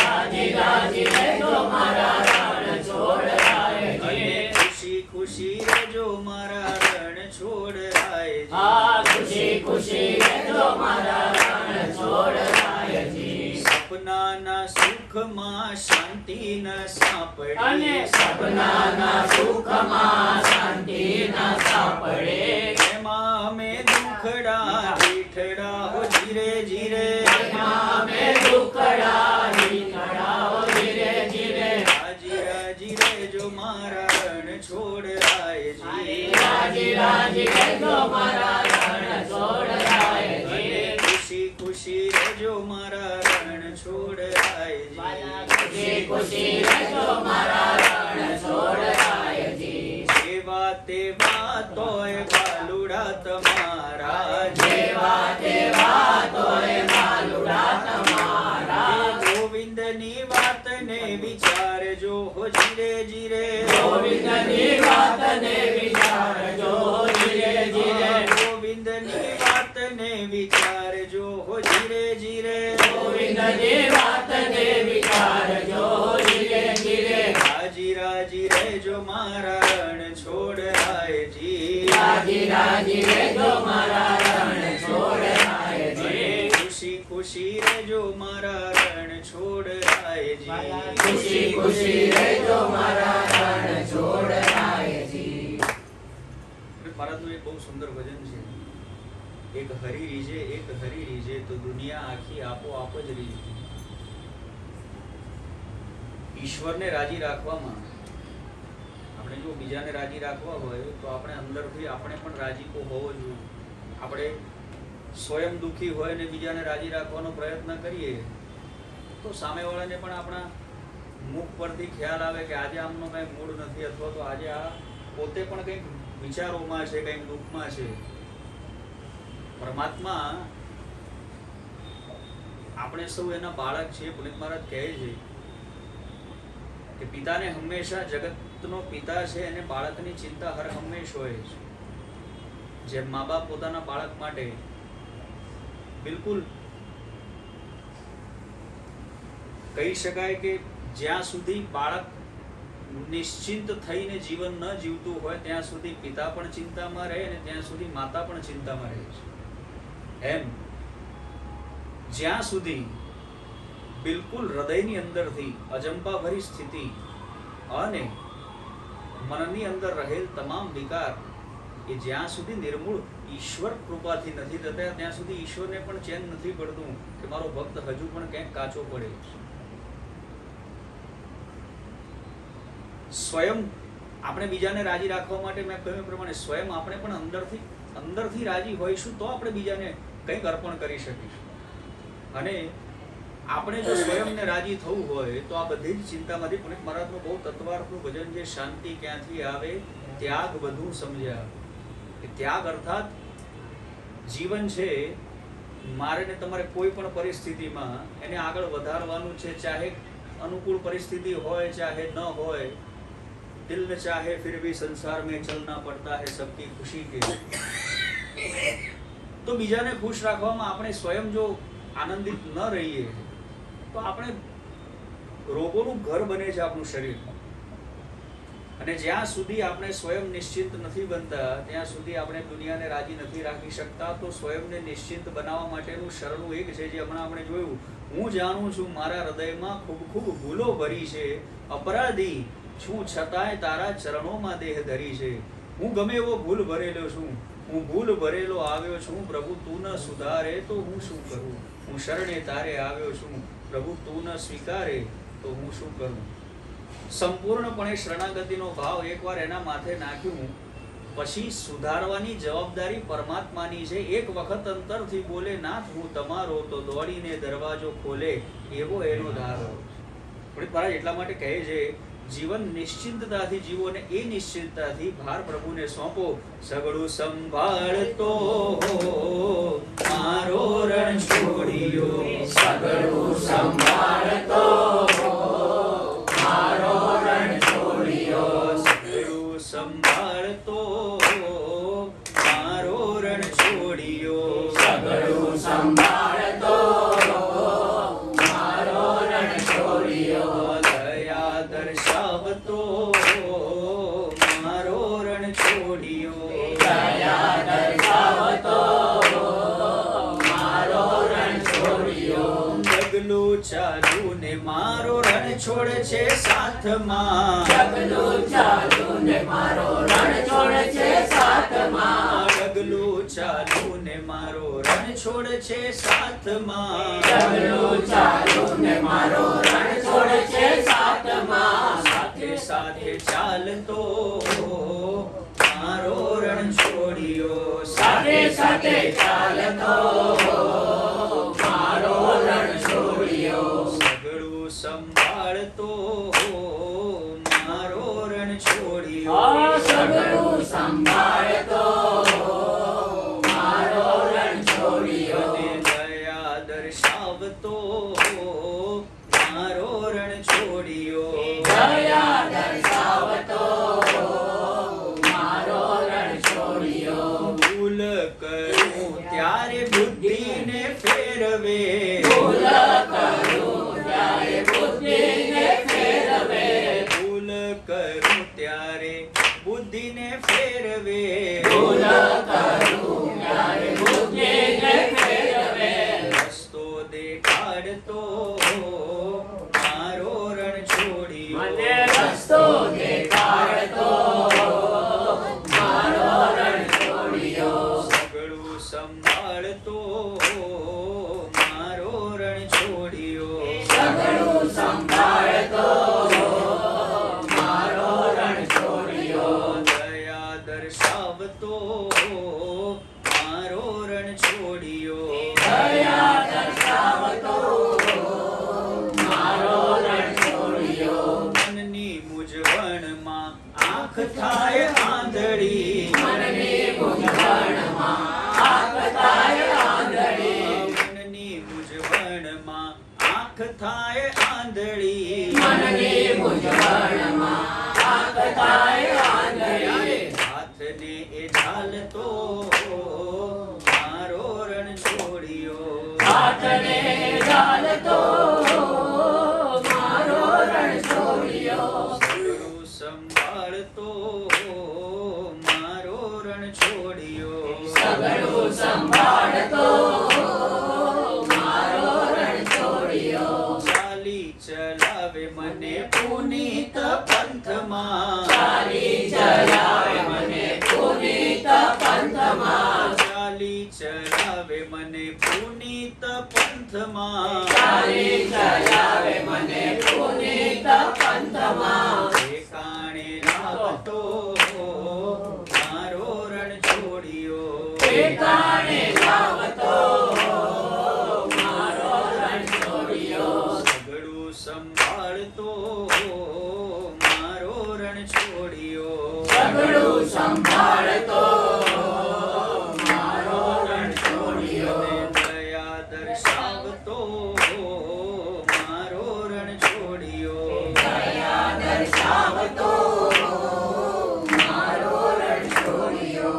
રાજી રાજી રહેજો મારા રણ છોડ રાયજી, ખુશી ખુશી રહેજો મારા રણ છોડ રાયજી, ખુશી ખુશી રહેજો મારા રણ છોડ રાયજી. સપનાના સુખમાં શાંતિ ન સાંપડે અને સપનાના સુખમાં શાંતિ ન સાંપડે. એમાં અમે દુખડા પીઠડા હો ધીરે ધીરે એમાં અમે દુખડા વીખડા ધીરે ધીરે. રાજી રાજી રેજો મારા રણ છોડ રાયજી. રાજી રાજી રહેજો મારા રણ છોડ રાયજી. ખુશી ખુશી રેજો મારા રણ છોડ રાયજી. ખુશી ખુશી રહેજો મારા રણ છોડ રાયજી. જેવા તેવા તોય બાલુડા તમારા જેવા તેવા તોય માલુડા તમારા. ગોવિંદની વાતને વિચારજો હો ધીરે ધીરે ગોવિંદની વાતને વિચારજો ધીરે ધીરે. ગોવિંદની વાતને વિચારજો હો ધીરે ધીરે ગોવિંદની વાતને વિચારજો ધીરે ધીરે. રાજી રાજી રહેજો મારા રણ છોડ રાયજી. રાજી રાજી રહેજો મારા રણ છોડ રાયજી. ખુશી ખુશી રહેજો મારા રણ છોડ રાયજી. ખુશી ખુશી રહેજો મારા રણ છોડ રાયજી. ભારતનું એક બહુ સુંદર ભજન છે. એક હરી રીજે તો દુનિયા આખી આપોઆપ જ રીજે. ઈશ્વરને રાજી રાખવામાં આપણે જો બીજાને રાજી રાખવા હોય તો આપણે અંદરથી આપણે પણ રાજીપો હોવો જોઈએ. આપણે સ્વયં દુઃખી હોય ને બીજાને રાજી રાખવાનો પ્રયત્ન કરીએ તો સામેવાળાને પણ આપણા મુખ પરથી ખ્યાલ આવે કે આજે આમનો કંઈ મૂડ નથી અથવા તો આજે આ પોતે પણ કંઈક વિચારોમાં છે, કંઈક દુઃખમાં છે. પરમાત્મા આપણે સૌ એના બાળક છીએ. પુનિત મહારાજ કહે છે કે પિતાને હંમેશા જગતનો પિતા છે અને બાળકની ચિંતા હર હંમેશ હોય છે. જેમ મા બાપ પોતાના બાળક માટે બિલકુલ કહી શકાય કે જ્યાં સુધી બાળક નિશ્ચિંત થઈને જીવન ન જીવતું હોય ત્યાં સુધી પિતા પણ ચિંતામાં રહે અને ત્યાં સુધી માતા પણ ચિંતામાં રહે છે. એમ જ્યાં સુધી બિલકુલ હૃદયની અંદરથી અજંપા ભરી સ્થિતિ અને મનની અંદર રહેલ તમામ વિકાર એ જ્યાં સુધી નિર્મૂળ ઈશ્વર કૃપાથી નથી થતા ત્યાં સુધી ઈશ્વરને પણ ચેન નથી પડતું કે મારો ભક્ત હજુ પણ ક્યાંક કાચો પડે છે. સ્વયં આપણે બીજાને રાજી રાખવા માટે મેં કહ્યું પ્રમાણે સ્વયં આપણે પણ અંદરથી રાજી હોઈશું તો આપણે બીજાને કંઈક અર્પણ કરી શકીશું. અને આપણે જો સ્વયંને રાજી થવું હોય તો આ બધી જ ચિંતામાંથી પુનિત મહારાજનું બહુ તત્વાર્થનું ભજન છે. શાંતિ ક્યાંથી આવે ત્યાગ બધું સમજ્યા. ત્યાગ અર્થાત જીવન છે મારે ને તમારે કોઈ પણ પરિસ્થિતિમાં એને આગળ વધારવાનું છે. ચાહે અનુકૂળ પરિસ્થિતિ હોય ચાહે ન હોય. દિલ ન ચાહે ફિર ભી સંસાર में चलना पड़ता है सबकी खुशी के. તો બીજાને ખુશ રાખવામાં આપણે સ્વયં જો આનંદિત ન રહીએ તો આપણે રોગોનું ઘર બને છે આપણું શરીર. અને જ્યાં સુધી આપણે સ્વયં નિશ્ચિંત નથી બનતા ત્યાં સુધી આપણે દુનિયાને રાજી નથી રાખી શકતા. તો સ્વયંને નિશ્ચિંત બનાવવા માટેનું શરણું એક છે જે હમણાં આપણે જોયું. હું જાણું છું મારા હૃદયમાં ખૂબ ખૂબ ભૂલો ભરી છે. અપરાધી છું છતાંય તારા ચરણોમાં દેહ ધરી છે. હું ગમે એવો ભૂલ ભરેલો છું. હું ભૂલ ભરેલો આવ્યો છું. પ્રભુ તું ન સુધારે તો હું શું કરું. હું શરણે તારે આવ્યો છું. પ્રભુ તું ન સ્વીકારે તો હું શું કરું. સંપૂર્ણપણે શરણાગતિનો ભાવ એકવાર એના માથે નાખ્યું પછી સુધારવાની જવાબદારી પરમાત્માની છે. એક વખત અંતરથી બોલે નાથ હું તમારો તો દોડીને દરવાજો ખોલે એવો એનો ધારો. પુનિત મહારાજ એટલા માટે કહે છે જીવન નિશ્ચિંતતાથી જીવો અને એ નિશ્ચિંતતાથી ભાર પ્રભુને સોંપો. સગળું સંભાળતો મારો રણ છોડ્યો. સગળું સંભાળતો મારો રણ છોડ્યો. સગળું સંભાળતો મારો રણ છોડ્યો. સગળું સંભાળતો મારો રણ છોડ્યો. દયા દર્શાવતો મારો રણ છોડ્યો. દયા દર્શાવતો ચાલુ ને મારો રણ છોડ છે સાથમાં ડગલું ચાલુ ને મારો રણ છોડ છે સાથમાં ડગલું ચાલુ ને મારો રણ છોડ છે સાથમાં ડગલું ચાલુ ને મારો રણ છોડ છે સાથમાં સાથે સાથે ચાલતો મારો રણ છોડ્યો સાથે સાથે ચાલતો મારો રણ છોડ્યો સગડું સંભાળતો મારો રણ આ છોડ્યો સગડું સંભાળતો મારો રણ છોડ્યો અને દયા દર્શાવતો મારો રણ છોડ્યો દયા દર્શાવતો મારો રણ છોડ્યો ભૂલ કરું ત્યારે બુદ્ધિને ફેરવે ભૂલ કરું ત્યારે બુદ્ધિને ફેરવે ભૂલ કરું ત્યારે બુદ્ધિને ફેરવે ભૂલ કરું ત્યારે બુદ્ધિને ફેરવે રસ્તો દેખાડતો મારો રણ છોડ્યો મને રસ્તો દેખાડતો મારો રણ છોડ્યો સગડું સંભાળતો મારો રણ છોડ્યો સગડું સંભાળતો મારો રણ છોડ્યો દયા દર્શાવતો મારો રણ છોડ્યો દયા દર્શાવતો મારો રણ છોડ્યો મનની મૂંઝવણમાં આંખ થાય આંધળી મનની મૂંઝવણમાં આંખ થાય આંધળી મનની મૂંઝવણમાં આંખ થાય આંધળી મનની મૂંઝવણમાં આંખ થાય આંધળી હાથને એ ઝાલતો મારો રણ છોડ્યો હાથને ઝાલતો મારો રણ છોડ્યો સગડું સંભાળતો મારો રણ છોડ્યો સગડું સંભાળતો મારો રણ છોડ્યો ચાલી ચલાવે મને પુનીત પંથમાં ચાલી ચલાવે મને પુનીત પંથમાં ચાલી ચલાવે મને પુનીત પંથમાં ચાલી ચલાવે મને પુનીત પંથમાં ઠેકાણે લાવતો મારો રણ છોડ્યો ઠેકાણે લાવતો મારો રણ છોડ્યો સગડું સંભાળતો મારો રણ છોડ્યો સગડું સંભાળતો મારો રણ છોડ્યો અને દયા દર્શાવતો મારો રણ છોડ્યો દયા દર્શાવતો મારો રણ છોડ્યો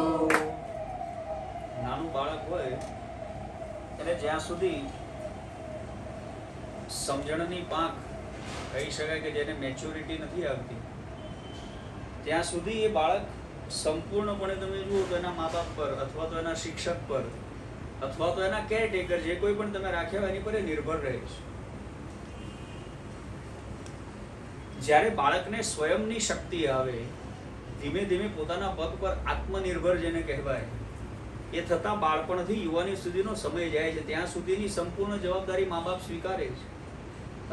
નાનું બાળક હોય એને જ્યાં સુધી સમજણની પાંખ કહી શકાય કે જેને મેચ્યોરિટી નથી આવતી ત્યાં સુધી એ બાળક સંપૂર્ણપણે તમે જુઓ તો એના મા બાપ પર અથવા તો એના શિક્ષક પર અથવા તો એના કેરટેકર જે કોઈ પણ તમે રાખ્યા હોય એની પર એ નિર્ભર રહે છે. જ્યારે બાળકને સ્વયંની શક્તિ આવે, ધીમે ધીમે પોતાના પગ પર આત્મનિર્ભર જેને કહેવાય, એ થતાં બાળપણથી યુવાની સુધીનો સમય જાય છે ત્યાં સુધીની સંપૂર્ણ જવાબદારી મા બાપ સ્વીકારે છે,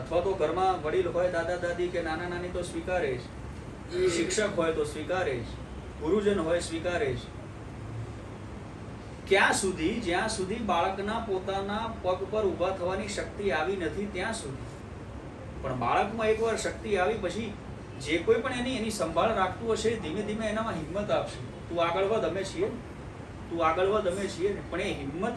અથવા તો ઘરમાં વડીલ હોય, દાદા દાદી કે નાના નાની તો સ્વીકારે છે, શિક્ષક હોય તો સ્વીકારે છે, ગુરુજન હોય સ્વીકારે છે. ક્યાં સુધી? જ્યાં સુધી બાળકના પોતાના પગ પર ઊભા થવાની શક્તિ આવી નથી ત્યાં સુધી. પણ બાળકમાં એકવાર શક્તિ આવી પછી જે કોઈ પણ એની સંભાળ રાખતું હશે ધીમે ધીમે એનામાં હિંમત આપશે. તું આગળ વધ, અમે છીએ ને, તું આગળ વધ, અમે છીએ ને. પણ એ હિંમત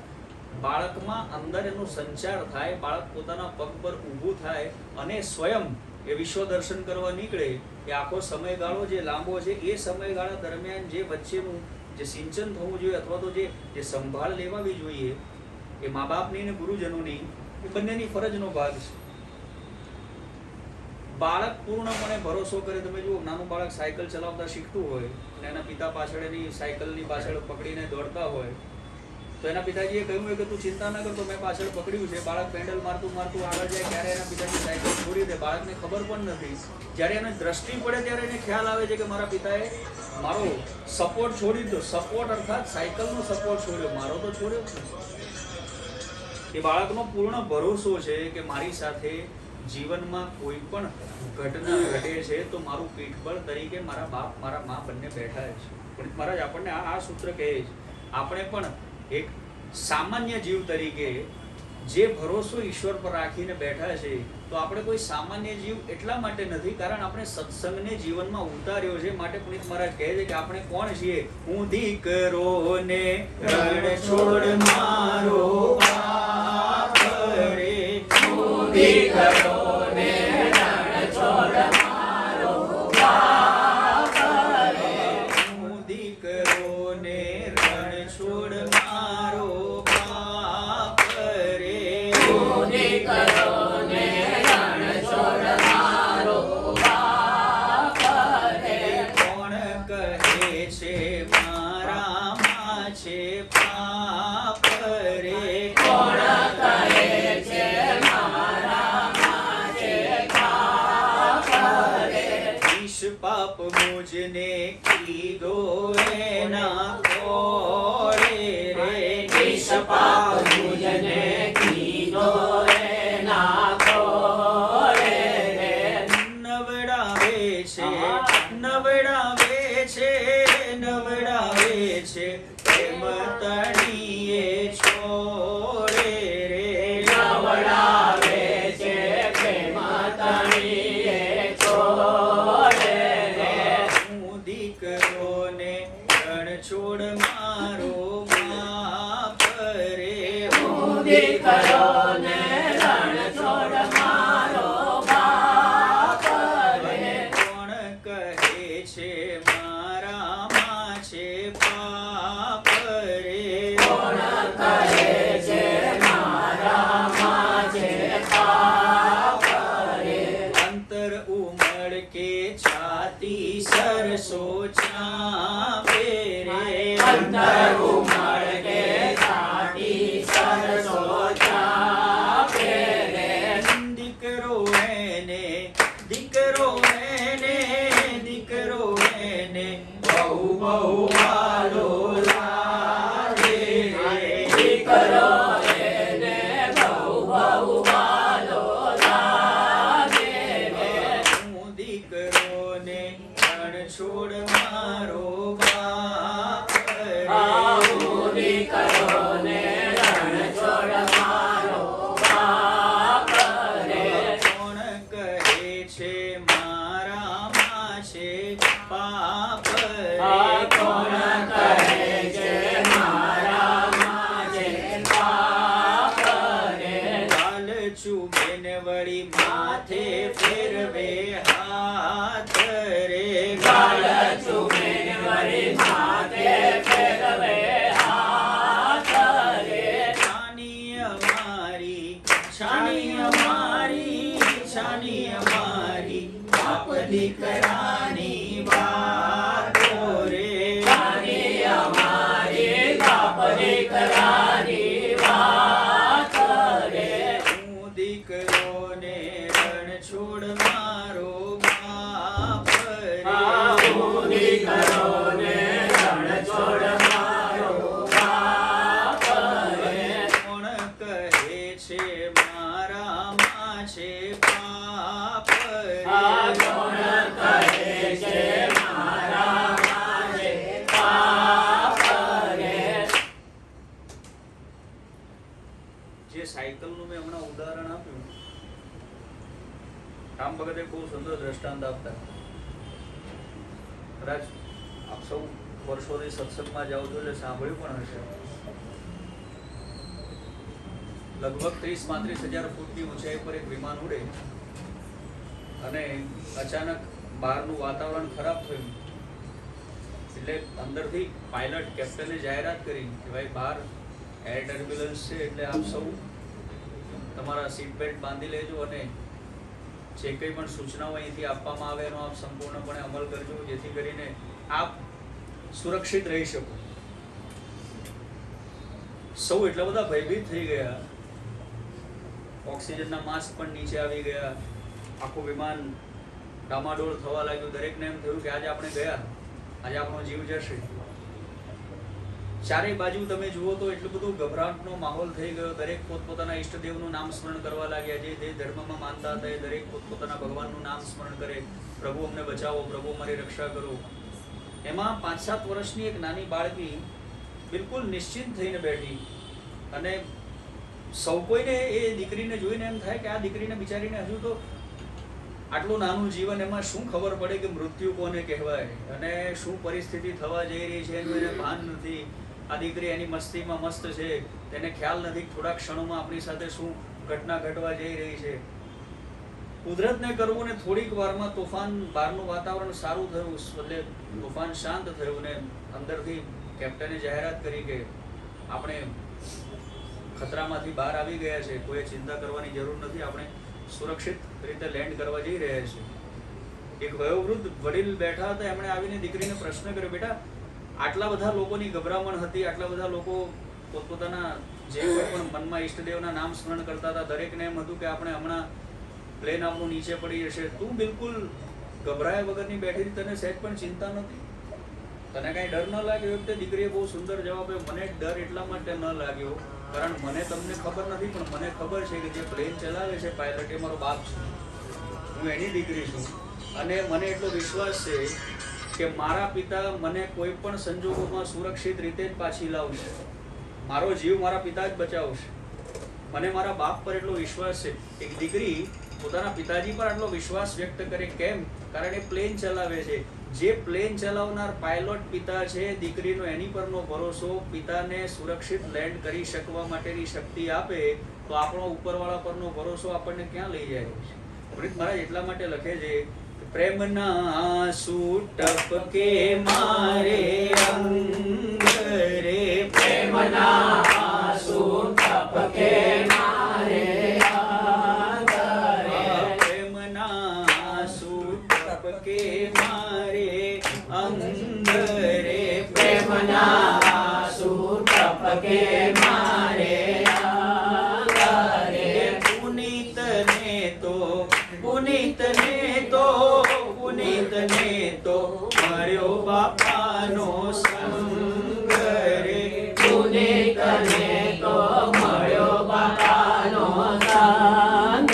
બાળકમાં અંદર એનો સંચાર થાય, બાળક પોતાના પગ પર ઊભું થાય અને સ્વયં એ વિશ્વ દર્શન કરવા નીકળે. એ આખો સમયગાળો જે લાંબો છે એ સમયગાળા દરમિયાન જે વચ્ચેનું જે સિંચન થવું જોઈએ અથવા તો જે સંભાળ લેવાવી જોઈએ એ મા બાપની અને ગુરુજનોની, એ બંનેની ફરજનો ભાગ છે. બાળક પૂર્ણપણે ભરોસો કરે. તમે જુઓ, નાનું બાળક સાયકલ ચલાવતા શીખતું હોય અને એના પિતા પાછળ એની સાયકલની પાછળ પકડીને દોડતા હોય તો એના પિતાજીએ કહ્યું હોય કે તું ચિંતા ન કરતો, મેં પાછળ પકડ્યું છે. બાળક પેન્ડલ મારતું મારતું આગળ જાય ત્યારે એના પિતાજી સાયકલ છોડી દે. બાળકને ખબર પણ નથી. જ્યારે એને દ્રષ્ટિ પડે ત્યારે એને ખ્યાલ આવે છે કે મારા પિતાએ મારો સપોર્ટ છોડી દીધો. સપોર્ટ અર્થાત સાયકલનો સપોર્ટ છોડ્યો, મારો તો છોડ્યો જ નથી. એ બાળકનો પૂર્ણ ભરોસો છે કે મારી સાથે જીવનમાં કોઈ પણ ઘટના ઘટે છે તો મારું પીઠબળ તરીકે મારા બાપ મારા મા બંને બેઠા છે. પણ મહારાજ આપણને આ સૂત્ર કહે છે, આપણે પણ એક સામાન્ય જીવ તરીકે જે ભરોસો ઈશ્વર પર રાખીને બેઠા છે, તો આપણે કોઈ સામાન્ય જીવ એટલા માટે નથી કારણ આપણે સત્સંગને જીવનમાં ઉતાર્યો છે. માટે પુનિત મહારાજ કહે છે કે આપણે કોણ છીએ? હું દીકરો ને રણ છોડ મારો બાપ રે, હું દીકરો ને રણ છોડ મારો બાપ રે, હું દીકરો ને રણ છોડ મારો બાપ રે, હું દીકરો ને રણ છોડ મારો બાપ રે. કોણ કહે છે મારા માં છે પાપ રે, કોણ કહે છે મારા માં છે પાપ રે, નિષ્પાપ મુજને કીધો એના કોળે રે, નિષ્પાપ મુજને કીધો એના કોળે રે. નવડાવે છે નવડાવે છે નવડાવે છે પ્રેમ તણીએ છોડે રે, નવડાવે છે પ્રેમ તણીએ છોડે રે. હું દીકરો ને રણ છોડ મારો બાપ રે, હું દીકરો ને રણ છોડ મારો બાપ રે. કોણ કહે છે મારા માં છે પાપ રે, કોણ કહે છે મારા માં છે પાપ રે. અંતર ઉમળ કે છાતી સરસો ચાપે રે, અંતર ઉમળ કે છાતી સરસો ચાપે રે. દીકરો એને દીકરો એને દીકરો એને બહુ બહુ વાલો લાગે રે, દીકરો એને બહુ બહુ વાલો લાગે રે. હું દીકરો ને રણ છોડ મારો બાપ રે, હું દીકરો ને રણ છોડ મારો બાપ રે. કોણ કહે છે મારા માં છે પાપ કોણ કહે છે મારા માં છે પાપ રે. ગાલ ચૂમેન વળી માથે ફેરવે હાથ રે, ગાળ ચૂમેન વળી માથે ફેરવે હાથ રે. છાની અમારી છાની અમારી છાની અમારી બાપ દીકરાની વાતો રે, છાની અમારી બાપ દીકરાની વાત રે. હું દીકરો ને રણ છોડ મારો બાપ રે, હું દીકરો ને રણ છોડ મારો બાપ રે. કોણ કહે છે મારા માં છે પાપ રે, કોણ કહે છે મારા માં છે પાપ રે. જે સાયકલનું મેં હમણાં ઉદાહરણ આપ્યું, રામ ભગતે બહુ સુંદર દ્રષ્ટાંત આપતા. કદાચ આપ સૌ વર્ષોથી સત્સંગમાં જાઓ છો એટલે સાંભળ્યું પણ હશે. લગભગ 30-35 હજાર ફૂટની ઊંચાઈ પર એક વિમાન ઉડે અને અચાનક બહારનું વાતાવરણ ખરાબ થયું એટલે અંદરથી પાયલટ કેપ્ટને જાહેરાત કરી કે ભાઈ બહાર એર ટર્બ્યુલન્સ છે એટલે આપ સૌ તમારા સીટ બેલ્ટ બાંધી લેજો અને જે કંઈ પણ સૂચનાઓ અહીંથી આપવામાં આવે એનો આપ સંપૂર્ણપણે અમલ કરજો જેથી કરીને આપ સુરક્ષિત રહી શકો. સૌ એટલા બધા ભયભીત થઈ ગયા, ઓક્સિજનના માસ્ક પણ નીચે આવી ગયા, આખું વિમાન ડામાડોળ થવા લાગ્યું. દરેકને એમ થયું કે આજે આપણે ગયા, આજે આપણો જીવ જશે. ચારે બાજુ તમે જુઓ તો એટલું બધું ગભરાટનો માહોલ થઈ ગયો. દરેક પોતપોતાના ઈષ્ટદેવનું નામ સ્મરણ કરવા લાગ્યા. જે ધર્મમાં માનતા હતા એ દરેક પોતપોતાના ભગવાનનું નામ સ્મરણ કરે, પ્રભુ અમને બચાવો, પ્રભુ અમારી રક્ષા કરો. એમાં 5-7 વર્ષની એક નાની બાળકી બિલકુલ નિશ્ચિંત થઈને બેઠી, અને સૌ કોઈને એ દીકરીને જોઈને એમ થાય કે આ દીકરીને બિચારીને હજુ તો આટલું નાનું જીવન, એમાં શું ખબર પડે કે મૃત્યુ કોને કહેવાય અને શું પરિસ્થિતિ થવા જઈ રહી છે એનું એને ભાન નથી. આ દીકરી એની મસ્તીમાં મસ્ત છે, તેને ખ્યાલ નથી થોડા ક્ષણોમાં આપણી સાથે શું ઘટના ઘટવા જઈ રહી છે. કુદરતને કરવું ને થોડીક વારમાં તોફાન, બહારનું વાતાવરણ સારું થયું, એટલે તોફાન શાંત થયું ને અંદરથી કેપ્ટને જાહેરાત કરી કે આપણે ખતરામાંથી બહાર આવી ગયા છે, કોઈ ચિંતા કરવાની જરૂર નથી, આપણે સુરક્ષિત રીતે લેન્ડ કરવા જઈ રહ્યા છે. એક વયોવૃદ્ધ વડીલ બેઠા હતા, એમણે આવીને દીકરીને પ્રશ્ન કર્યો, બેટા આટલા બધા લોકોની ગભરામણ હતી, આટલા બધા લોકો પોતપોતાના જે કોઈ પણ મનમાં ઈષ્ટદેવના નામ સ્મરણ કરતા હતા, દરેકને એમ હતું કે આપણે હમણાં પ્લેન આપણું નીચે પડી જશે, તું બિલકુલ ગભરાયા વગરની બેઠી, તને સહેજ પણ ચિંતા નથી, તને કાંઈ ડર ન લાગ્યો? એ વખતે દીકરીએ બહુ સુંદર જવાબ આપ્યો, મને ડર એટલા માટે ન લાગ્યો કારણ મને તમને ખબર નથી, પણ મને ખબર છે કે જે પ્લેન ચલાવે છે પાયલટ એ મારો બાપ છે, હું એની દીકરી છું, અને મને એટલો વિશ્વાસ છે કે મારા પિતા મને કોઈ પણ સંજોગોમાં સુરક્ષિત રીતે જ પાછી લાવશે, મારો જીવ મારા પિતા જ બચાવશે, મને મારા બાપ પર એટલો વિશ્વાસ છે. એક દીકરી પોતાના પિતાજી પર આટલો વિશ્વાસ વ્યક્ત કરે, કેમ? કારણ એ પ્લેન ચલાવે છે. જે પ્લેન ચલાવનાર પાયલોટ પિતા છે, દીકરીનો એની પરનો ભરોસો પિતાને સુરક્ષિત લેન્ડ કરી શકવા માટેની શક્તિ આપે, તો આપણો ઉપરવાળા પરનો ભરોસો આપણને ક્યાં લઈ જાય છે? અમૃત મહારાજ એટલા માટે લખે છે, પ્રેમના આંસુ ટપકે મારે અંગરે, પ્રેમના આંસુ ટપકે મારે અંગરે, પ્રેમના આંસુ ટપકે મારે અંગરે, પ્રેમના આંસુ ટપકે મારે અંગરે, પુનિતને તો મળ્યો બાપાનો સંગ રે, પુનિતને તો મળ્યો બાપાનો સંગ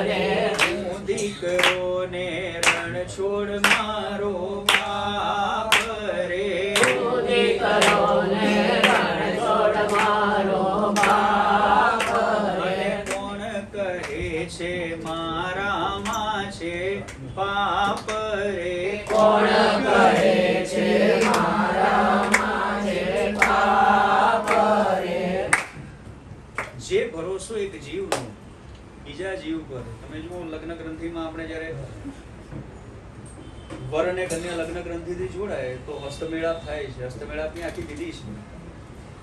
રે, હું દીકરો ને રણ છોડ મારો બાપ રે, હું દીકરો ને રણ છોડ મારો બાપ રે, અને કોણ કહે છે મારામાં છે પાપ રે, કોણ કહે છે મારામાં છે પાપ રે. જે ભરોસો એક જીવનો બીજા જીવ પર, તમે જુઓ લગ્ન ગ્રંથિમાં આપણે જ્યારે વર અને કન્યા લગ્ન ગ્રંથિથી જોડાય તો હસ્તમેળાપ થાય છે. હસ્તમેળાપની આખી વિધિ છે.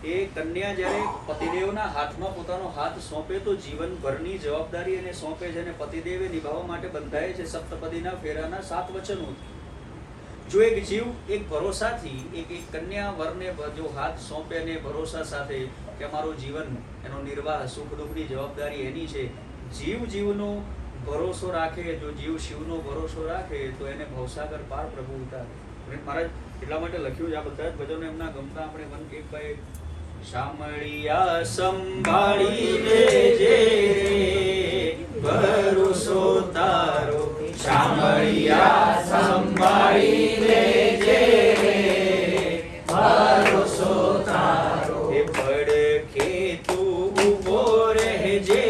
એ કન્યા જ્યારે પતિદેવના હાથમાં પોતાનો હાથ સોંપે તો જીવનભરની જવાબદારી એને સોંપે છે, અને પતિદેવે નિભાવવા માટે બંધાય છે સપ્તપદીના ફેરાના 7 વચનો. જો એક જીવ એક ભરોસાથી એક કન્યા વરને જો હાથ સોંપે અને ભરોસા સાથે કે અમારું જીવન, એનો નિર્વાહ, સુખ દુઃખની જવાબદારી એની છે, જીવ જીવનો ભરોસો રાખે, જો જીવ શિવનો ભરોસો રાખે તો એને ભવસાગર પાર પ્રભુ ઉતારે. મહારાજ એટલા માટે લખ્યું છે, આ બધા જ ભજનો એમના ગમતા આપણે એક બાય એક. શામળિયા સંભાળી લેજે ભરોસો તારો, શામળિયા સંભાળી લેજે ભરોસો તારો, એ પડખે તું ઊભો રહેજે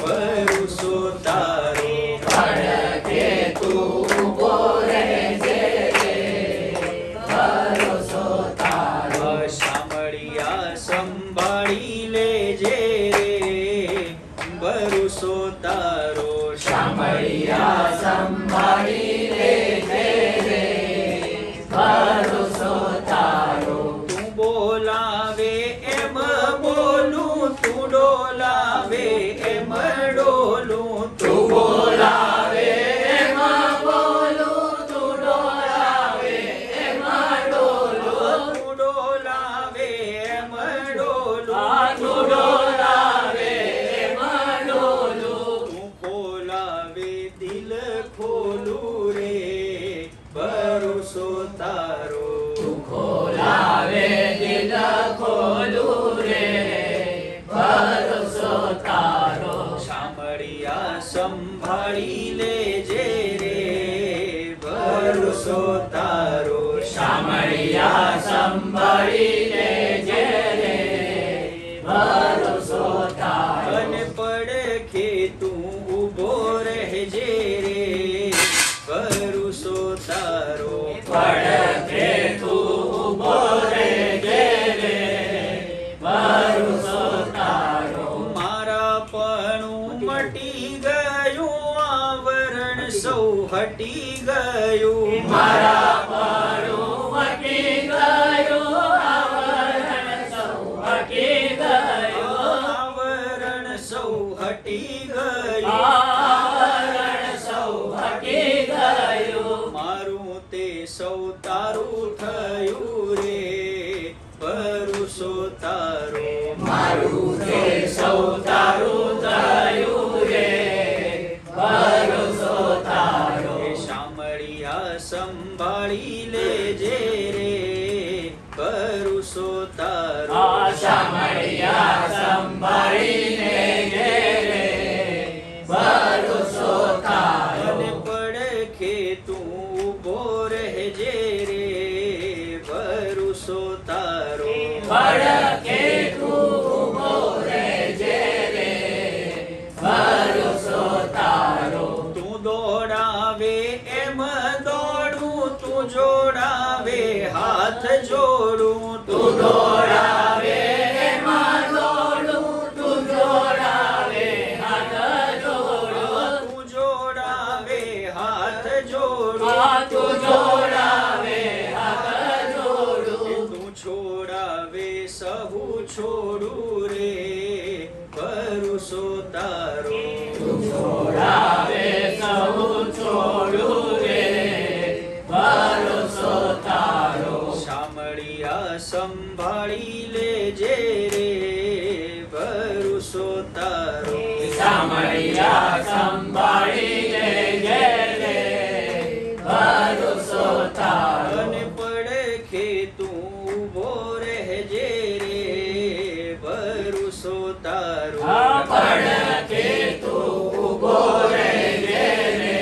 ભરોસો તારો, પડખે તું ઊભો રહેજે ભરોસો તારો, શામળિયા સંભાળી લેજે ભરોસો તારો, શામળિયા સંભાળી લેજે ભરોસો તારો, તું બોલાવે એમ બોલું, તું ડોલાવે એમ ડોલું, તું બોલાવે એમ બોલું, તું ડોલાવે એમ ડોલું, તું ડોલાવે એમ તું ડોલાવે એમાં ડોલું. તું ખોલાવે દિલ ખોલું રે ભરોસો તારો. તું ખોલાવે દિલ ખોલું રે ભરોસો તારો. શામળિયા સંભાળી લેજે રે ભરોસો તારો. શામળિયા સંભાળી લેજે રે ભરોસો તારો. અને પડખે તું ઊભો રહેજે રે ભરોસો તારો. પડખે તું ઊભો રહેજે રે ભરોસો તારો. મારા પણું મટી ગયું આવરણ સૌ હટી ગયું. મારા પરું વટી ગયું આવરણ સૌ હટી ગયું. આવરણ સૌ હટી ગયું. આવરણ સૌ હટી ગયું. મારું તે સૌ તારું થયું રે ભરોસો તારો. મારું તે સૌ તારું થયું રે ભરોસો તારો. એ શામળિયા સંભાળી લેજે રે ભરોસો તારો. આ શામળિયા સંભાળીને ઘેરે ભરોસો તારો. અને પડખે તું ઊભો રહેજે રે ભરોસો તારો. પડખે તું ઊભો રહેજે રે ભરોસો તારો. તું દોડાવે એમ દોડું તું જોડાવે હાથ જોડું. તું દોડાવે એમાં દોડું તું જોડાવે હાથ જોડું. તું જોડાવે હાથ જોડું. આ તું જોડાવે હાથ જોડું. તું છોડાવે સહુ છોડું રે ભરોસો તારો. તું જોડાવે સહુ છોડું રે ભરોસો તારો. શામળિયા સંભાળી લેજે રે ભરોસો તારો. શામળિયા સંભાળી લેજે રે ભરોસો તારો. અને પડખે તું ઊભો રહેજે રે ભરોસો તારો. આ પડખે તું ઊભો રહેજે રે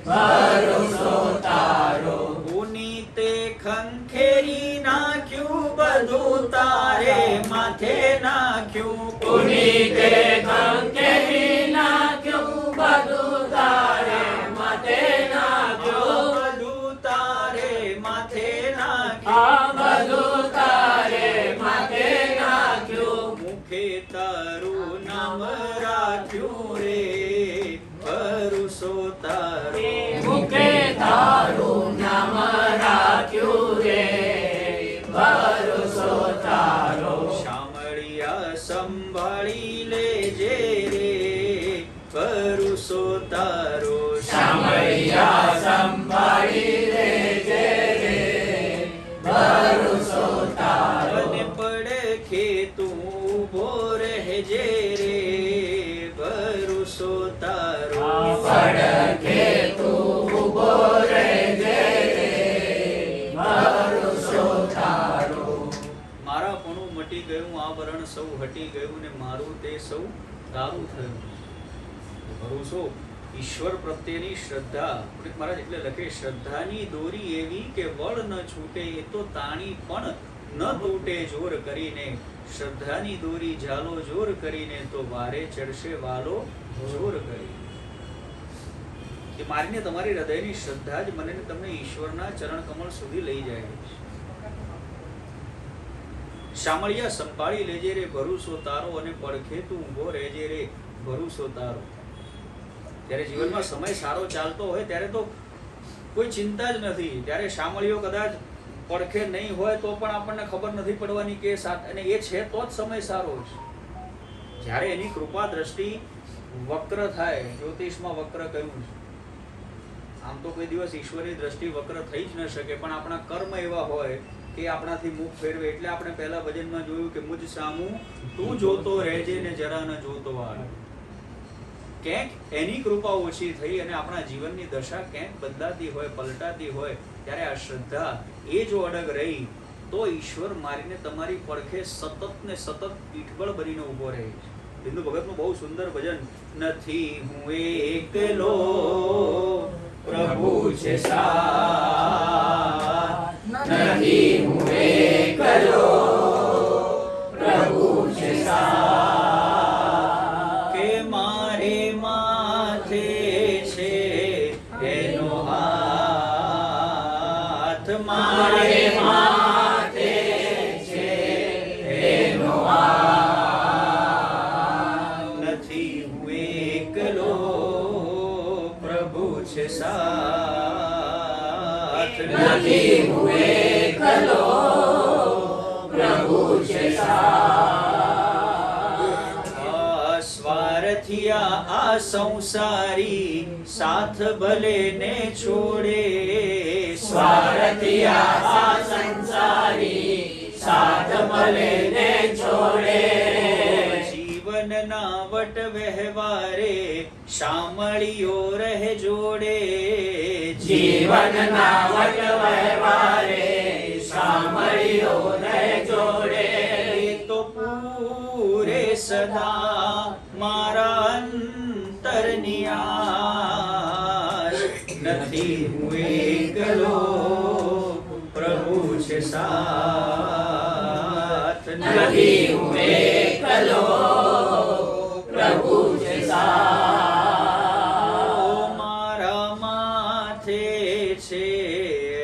ભરોસો તારો. પુનીતે ખંખેરી નાખ્યું બધું તારે માથે નાખ્યું. પુનીતે ખંખેરી નાખ્યું બધું તારે માથે નાખ્યું. બધું તારે માથે નાખ્યું. આ બધું તારે માથે નાખ્યું. મુખે તારું નામ રાખ્યું રે ભરોસો તારો. મુખે તારું નામ રાખ્યું રે ભરોસો તારો. શામળિયા સંભાળી લેજે રે ભરોસો તારો. શામળિયા સંભાળી લેજે રે ભરોસો તારો. અને પડખે તું ઊભો રહેજે રે ભરોસો તારો. પડખે તું ઊભો રહેજે રે ભરોસો તારો. મારા પણું મટી ગયું આવરણ સૌ હટી ગયું ને મારું તે સૌ તારું થયું. ભરોસો ઈશ્વર પ્રત્યેની શ્રદ્ધા. પુરીત મહારાજ એટલે લખે શ્રદ્ધાની દોરી એવી કે વળ ન છૂટે એ તો તાણી પણ ન તૂટે જોર કરીને. શ્રદ્ધાની દોરી ઝાલો જોર કરીને તો વારે ચડશે વાલો જોર કરી. કે મારીને તમારી હૃદયની શ્રદ્ધા જ મને ને તમને ઈશ્વરના ચરણ કમળ સુધી લઈ જાય. શામળિયા સંભાળી લેજે રે ભરોસો તારો. અને પડખે તું ઊભો રહેજે રે ભરોસો તારો. ત્યારે જીવનમાં સમય સારો ચાલતો હોય ત્યારે તો કોઈ ચિંતા જ નથી. ત્યારે શામળિયો કદાચ પડખે નહીં હોય તો પણ આપણને ખબર નથી પડવાની કે અને એ છે તો જ સમય સારો છે. જ્યારે એની કૃપા દ્રષ્ટિ વક્ર થાય, જ્યોતિષમાં વક્ર કહ્યું છે. આમ તો કોઈ દિવસ ઈશ્વરની દ્રષ્ટિ વક્ર થઈ જ ન શકે, પણ આપણા કર્મ એવા હોય કે આપણાથી મુખ ફેરવે. એટલે આપણે પહેલા ભજનમાં જોયું કે મુજ સામું તું જોતો રહેજે ને જરા ન જોતો વાર. ક્યાંક એની કૃપા ઓછી થઈ અને આપણા જીવનની દશા ક્યાંક બદલાતી હોય, પલટાતી હોય, ત્યારે આ શ્રદ્ધા એ જો અડગ રહી તો ઈશ્વર મારીને તમારી પડખે સતત ને સતત પીઠબળ બનીને ઊભો રહે છે. બિંદુ ભગતનું બહુ સુંદર ભજન, નથી હું એકલો પ્રભુ છે સાથ, નથી હું એકલો પ્રભુ છે સાથ. કે મારે માથે છે એનો હાથ, મારે માથે છે એનો હાથ. નથી હું એકલો પ્રભુ છે સાથ, નથી હું એકલો પ્રભુ છે સાથ. સ્વાર્થિયા આ સંસારી સાથ ભલે ને છોડે, સ્વાર્થિયા આ સંસારી સાથ ભલે ને છોડે. જીવનના વટ વ્યવહારે શામળીઓ રહે જોડે, જીવનના વટ વ્યવહારે શામળીઓ રહે જોડે. તો પૂરે સદા મારા અંતરની આશ, નથી હું એકલો પ્રભુ છે સાથ, નથી હું એકલો પ્રભુ છે સાથ. મારા માથે છે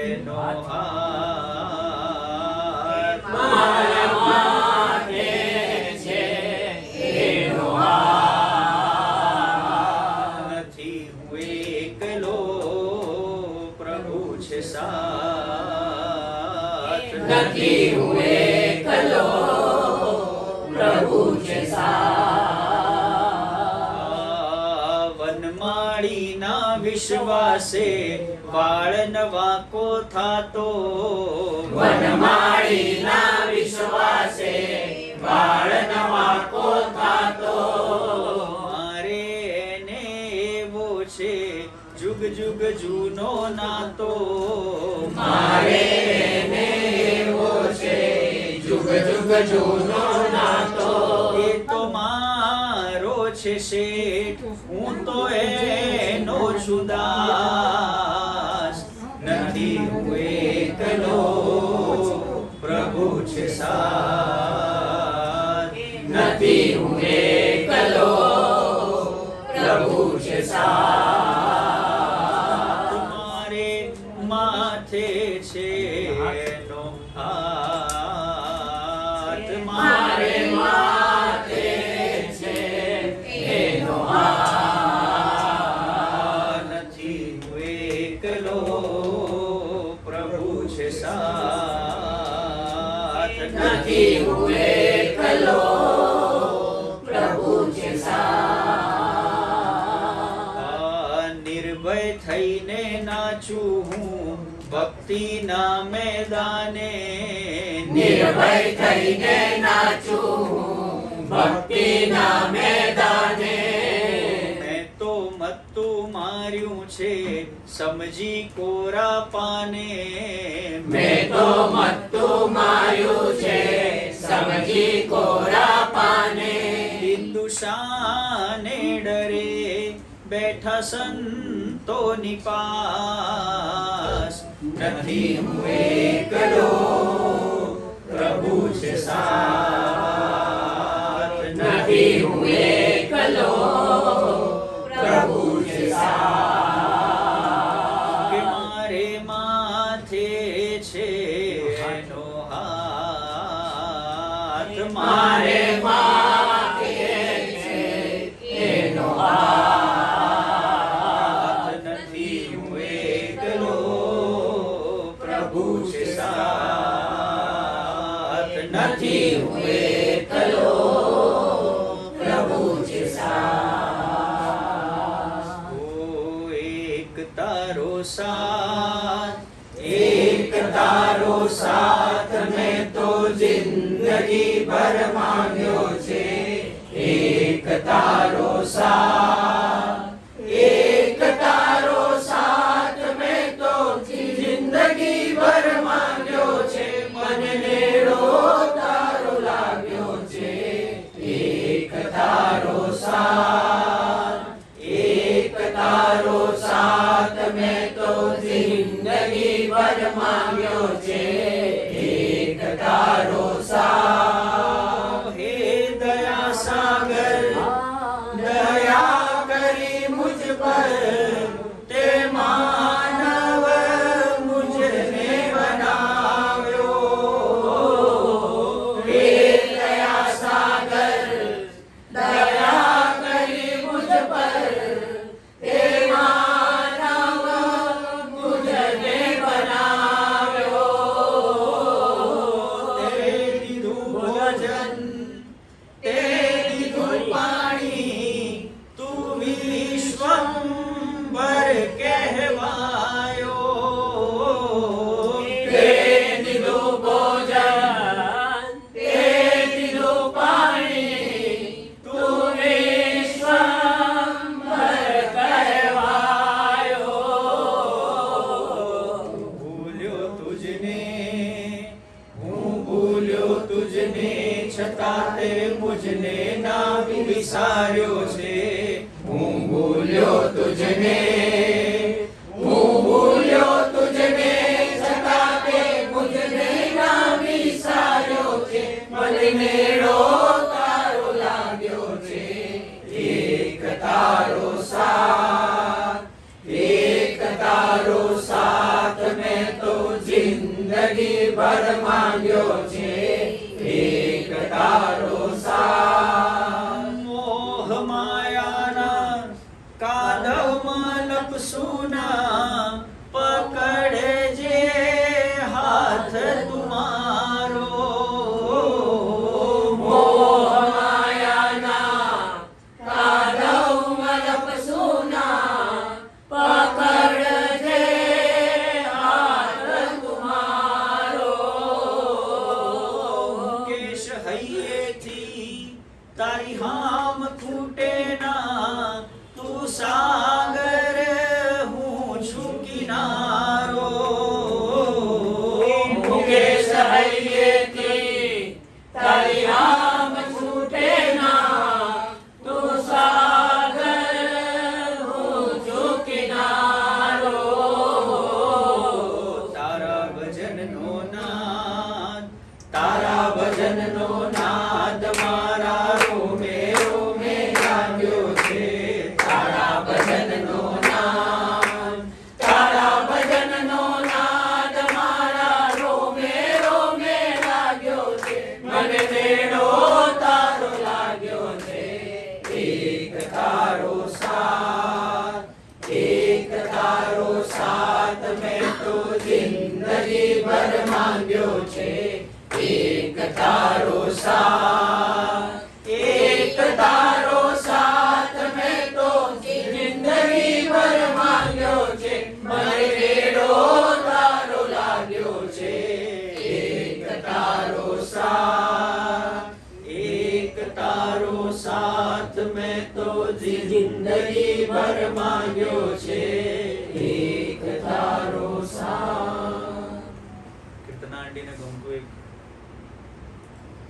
એનો હાથ, મારા માથે છે એનો હાથ. નથી હું એકલો પ્રભુ છે સાથ, નથી હું એકલો પ્રભુ છે સાથ. વનમાળીના વિશ્વાસે વાળ નવાકો થાતો, વનમાળીના વિશ્વાસે વાળ નવાકો થાતો. મારે એને એવો છે જુગ જુગ જૂનો નાતો, મારે એને એવો છે જુગ જુગ જૂનો નાતો. એ તો મારો છે શેઠ, હું તો એનો છું દાસ, નથી હું એકલો પ્રભુ છે સાથ, નથી હું એકલો પ્રભુ છે સાથ. મારે માથે છે એનો હાથ, મારે માથે છે એનો હાથ. નથી હું એકલો પ્રભુ છે સાથ, નથી હું એકલો પ્રભુ છે સાથ. નિર્ભય થઈને નાચું હું ભક્તિના મેદાને, નિર્ભય થઈને નાચું ભક્તિના મેદાને. મેં તો મત્તું માર્યું છે સમજી કોરા પાને, મેં તો મત્તું માર્યું છે સમજી કોરા પાને. હિન્દુશાને ડરે બેઠા સંતોની પાસ, નથી હું એકલો પ્રભુ છે સાથ, નથી હું એકલો પ્રભુ છે સાથ. કે મારે માથે છે એનો હાથ, મારે માથે છે એનો હાથ. નથી હું એકલો પ્રભુ છે સાથ, નથી હું એકલો પ્રભુ છે સાથ. ઓ એક તારો સાથ, એક તારો સાથ વર માંગ્યો છે, એક તારો સાથ, એક તારો સાથ મેં તો જિંદગી ભર માંગ્યો છે, મને નેડો તારો લાગ્યો છે, એક તારો સાથ, એક તારો સાથ મેં તો જિંદગી ભર માંગ્યો છે, એક તારો સાથ. હે દયા સાગર દયા કરી મુझ પર, તે માનવ મુझने બનાવ્યો. હે દયા સાગર દયા કરી મુझ પર, તે માનવ મુझને બનાવ્યો. તે દીધું ભોજન, તે દીધું પાણી, તું વિશ્વંભર કહેવાયો. તે દીધું ભોજન, તે દીધું પાણી, તું વિશ્વંભર કહેવાયો. ભૂલ્યો તુજને, હું ભૂલ્યો તુજને, છતાં તે મુझને ના વિસાર્યો છે. હું ભૂલ્યો તુજને, હું ભૂલ્યો તુજને, છતાં તે મુझને ના વિસાર્યો છે, મને નેડો તારો લાગ્યો છે, એક તારો સાથ, એક તારો સાથ મેં તો જિંદગી ભર માંગ્યો છે, એક તારો સાથ. મોહ માયાના કાદવમાં લપસુના, પકડજે હાથ તુમારો. મોહ માયાના કાદવમાં લપસુના, પકડજે હાથ તુમારો. કેશ હૈયેથી તારી હામ ખૂટે ના, તું સાગર હું છું કિનારો. મુકેશ હૈયેથી તારી હામ છૂટે ના, તું સાગર હું છું કિનારો. તારા ભજનનો નાદ, તારા ભજનનો નાદ મારા રોમે રોમે લાગ્યો છે. તારા ભજનનો નાદ, તારા ભજનનો નાદ મારા રોમે રોમે લાગ્યો છે, મને નેડો તારો લાગ્યો છે, એક તારો સાથ, એક તારો સાથ મેં તો જિંદગી ભર માંગ્યો છે, એક તારો સાથ, એક તારો સાથ મેં તો જિંદગી ભર માંગ્યો છે, મને નેડો તારો લાગ્યો છે, એક તારો સાથ, એક તારો સાથ મેં તો જિંદગી ભર માંગ્યો છે, એક તારો સાથ. કીર્તના આંટીને ગમતું એક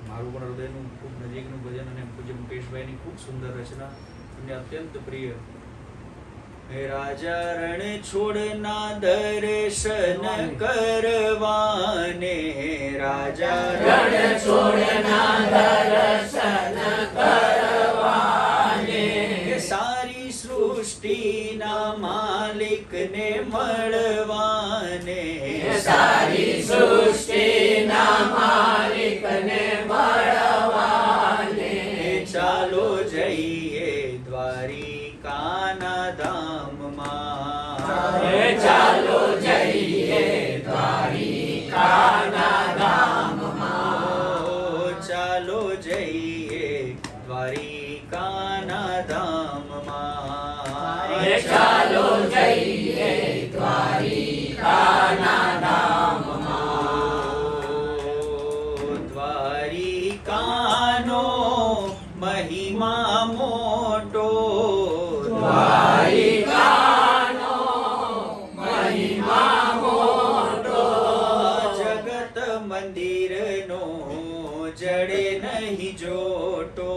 મારું પણ હૃદયનું ખૂબ નજીકનું ભજન અને પૂજ્ય મુકેશભાઈની ખૂબ સુંદર રચના એમને અત્યંત પ્રિય. હે રાજા રણ છોડના દર્શન કરવાને, રાજા રણ છોડના દર્શન કરવાને, સારી સૃષ્ટિના માલિકને મળવાને, સારી સૃષ્ટિના માલિકને મળવાને. ચાલો જઈએ દ્વારિકાના ધામમાં, ચાલો જઈએ દ્વારિકાના ધામમાં, ચાલો જઈએ દ્વારિકાના ધામમાં, ચાલો જઈએ દ્વારિકાના ધામમાં. દ્વારિકા મહિમા મોટો દ્વારિકાનો મહિમા મોટો જગત મંદિરનો જડે નહીં જોટો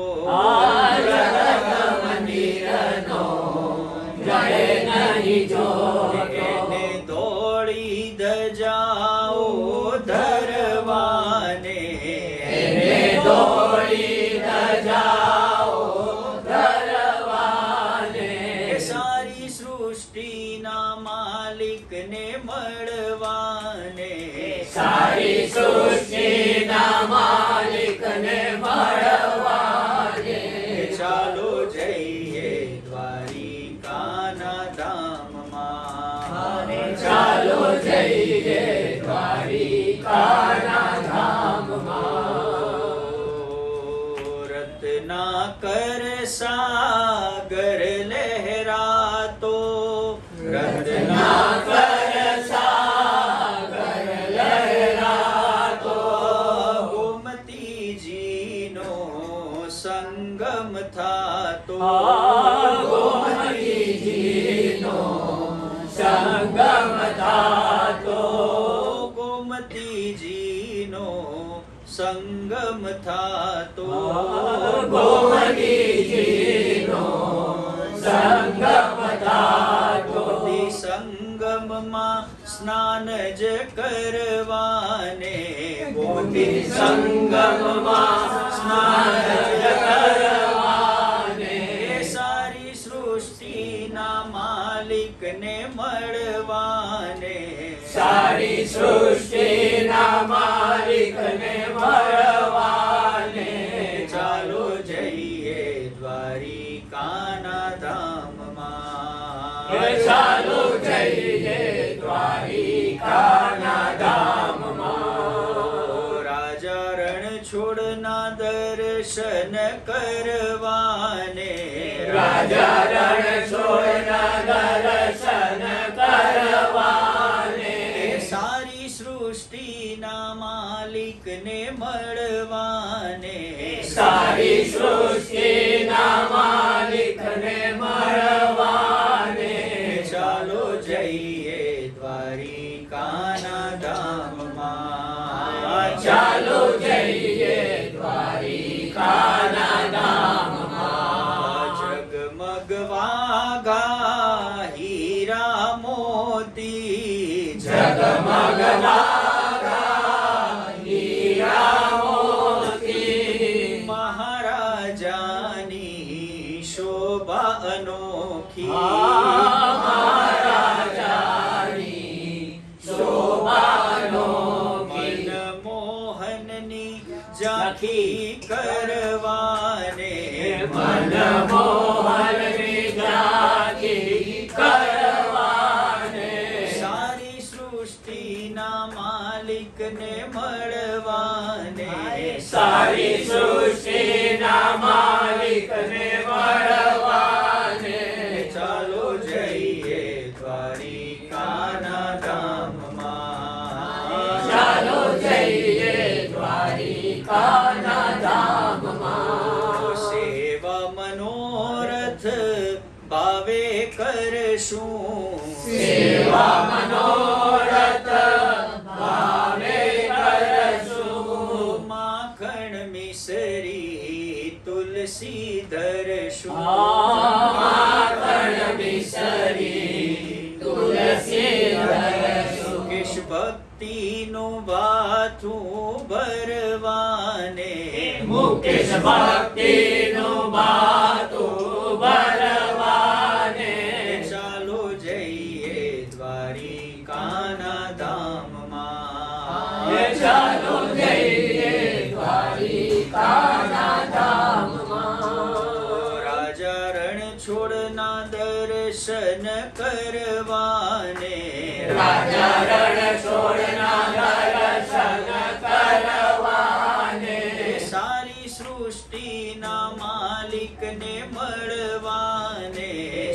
જગત મંદિરનો જડે નહીં જોટો એને દોડી ધજાઓ ધરવાને એને દોડી ધજાઓ ધરવાને સારી સૃષ્ટિના માલિકને મળવાને સારી સૃષ્ટિના માલિકને મળવાને ચાલો જઈએ દ્વારિકાના ધામમાં ચાલો જઈએ દ્વારિકાના ધામમાં રત્નાકર સાગર લહેરાતો રત્નાકર સાગર લહેરાતો ગોમતીજીનો સંગમ થાતો ગોમતીજીનો સંગમ થાતો ગોમતીજીનો સંગમ થાતો ગોમતીજીનો સંગમ થાતો સંગમમાં સ્નાન જ કરવાને ગોમતી સંગમમાં સ્નાન જ કરવાને સારી સૃષ્ટિના માલિકને મળવાને સારી સૃષ્ટિના માલિકને મળવાને ચાલો જઈએ દ્વારિકાના ધામમાં ચાલો જઈએ દ્વારિકાના ધામમાં રાજા રણ છોડના દર્શન કરવાને રાજા રણ છોડના દર્શન કરવાને સારી સૃષ્ટિના માલિકને મળવાને સારી સૃષ્ટિના માલિકને મળવાને ચાલો જઈએ દ્વારિકાના ધામમાં ચાલો જઈએ દ્વારિકાના ધામમાં જગમગવાગા હીરા મોતી જગમગ વાગા હીરા મોતી મહારાજાની શોભા અનોખી મહારાજાની શોભાનો મનમોહનની ઝાંખી કરવાને મનમોહનની ઝાંખી કરવાને સારી સૃષ્ટિના માલિકને મળવાને સારી સૃષ્ટિના માલિકને મળવાને ચાલો જઈએ દ્વારિકાના ધામમાં ચાલો જઈએ દ્વારિકાના ધામમાં સેવા મનોરથ ભાવે કરશું સેવા મનોરથ ભાવે કરશું માખણ મિસરી તુલસી ધરશું માખણ મિસરી તુલસી ધરશું કેશ ભક્તિનું ભાથું ભરવાને મુકેશ ભક્તિનું બાતું ભરવાને ચાલો જઈએ દ્વારિકાના ધામમાં ચાલો જઈએ દ્વારિકાના ધામમાં રાજા રણ છોડના દર્શન કરવાને રાજા રણ છોડના દર્શન કરવાને સારી સૃષ્ટિના માલિકને મળવાને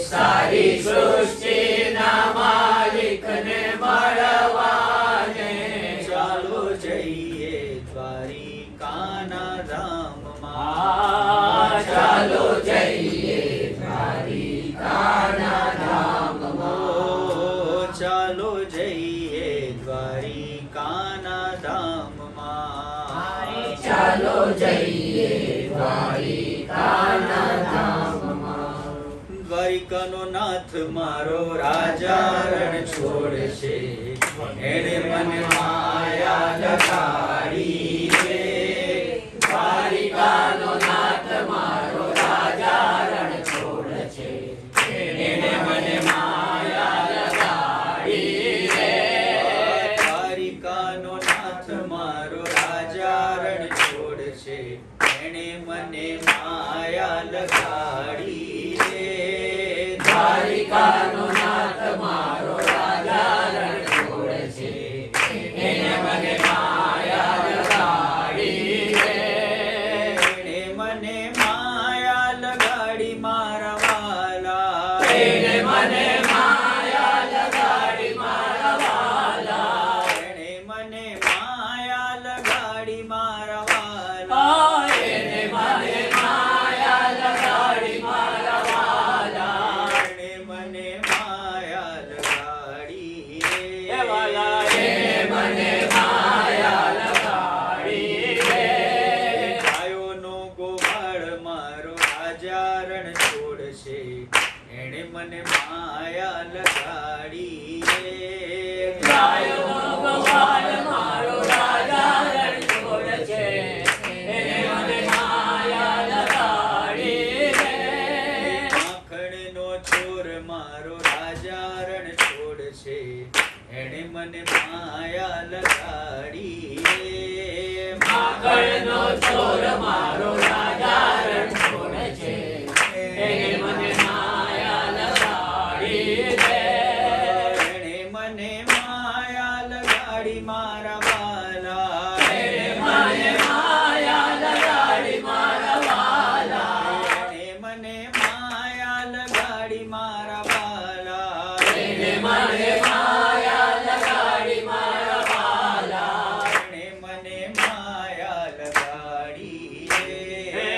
સારી સૃષ્ટિના માલિકને મળવાને ચાલો જઈએ દ્વારિકાના ધામમાં ચાલો દ્વારિકાનો નાથ મારો રાજા રણ છોડશે, એણે મને માયા લગાડી રે. દ્વારિકાનો નાથ મારો રાજા રણ છોડ છે, એને મને માયા લગાડી રે. દ્વારિકાનો નાથ મારો રાજા રણ છોડશે, એણે મને માયા લગાડી રે. દ્વારિકાનો નાથ મારો રાજા રણ છોડ છે, એને મને માયા લગાડી રે. એણે મને માયા લગાડી મારા વાલા, એને મને માયા લગાડી મારા વાલા. એણે મને માયા લગાડી મારા વાલા. એને મને માયા લગાડી મારા વાલા. એણે મને માયા લગાડી રે. એ વાલા એને મને માયા લગાડી રે. ગાયોનો ગોવાળ મારો રાજા રણ છોડશે, એણે મને માયા લગાડી રે. ગાયોનો ગોવાળ મારો રાજા રણ છોડ છે, એને મને માયા લગાડી રે. માખણનો ચોર મારો રાજા રણ છોડશે, એણે મને માયા લગાડી રે. માખણનો ચોર મારો રાજા રણ છોડ છે, એને મને માયા લગાડી રે. એણે મને માયા લગાડી મારા વાલા. એને મને માયા લગાડી મારા વાલા. એણે મને માયા લગાડી મારા વાલા. એને મને માયા લગાડી મારા વાલા. એણે મને માયા લગાડી રે.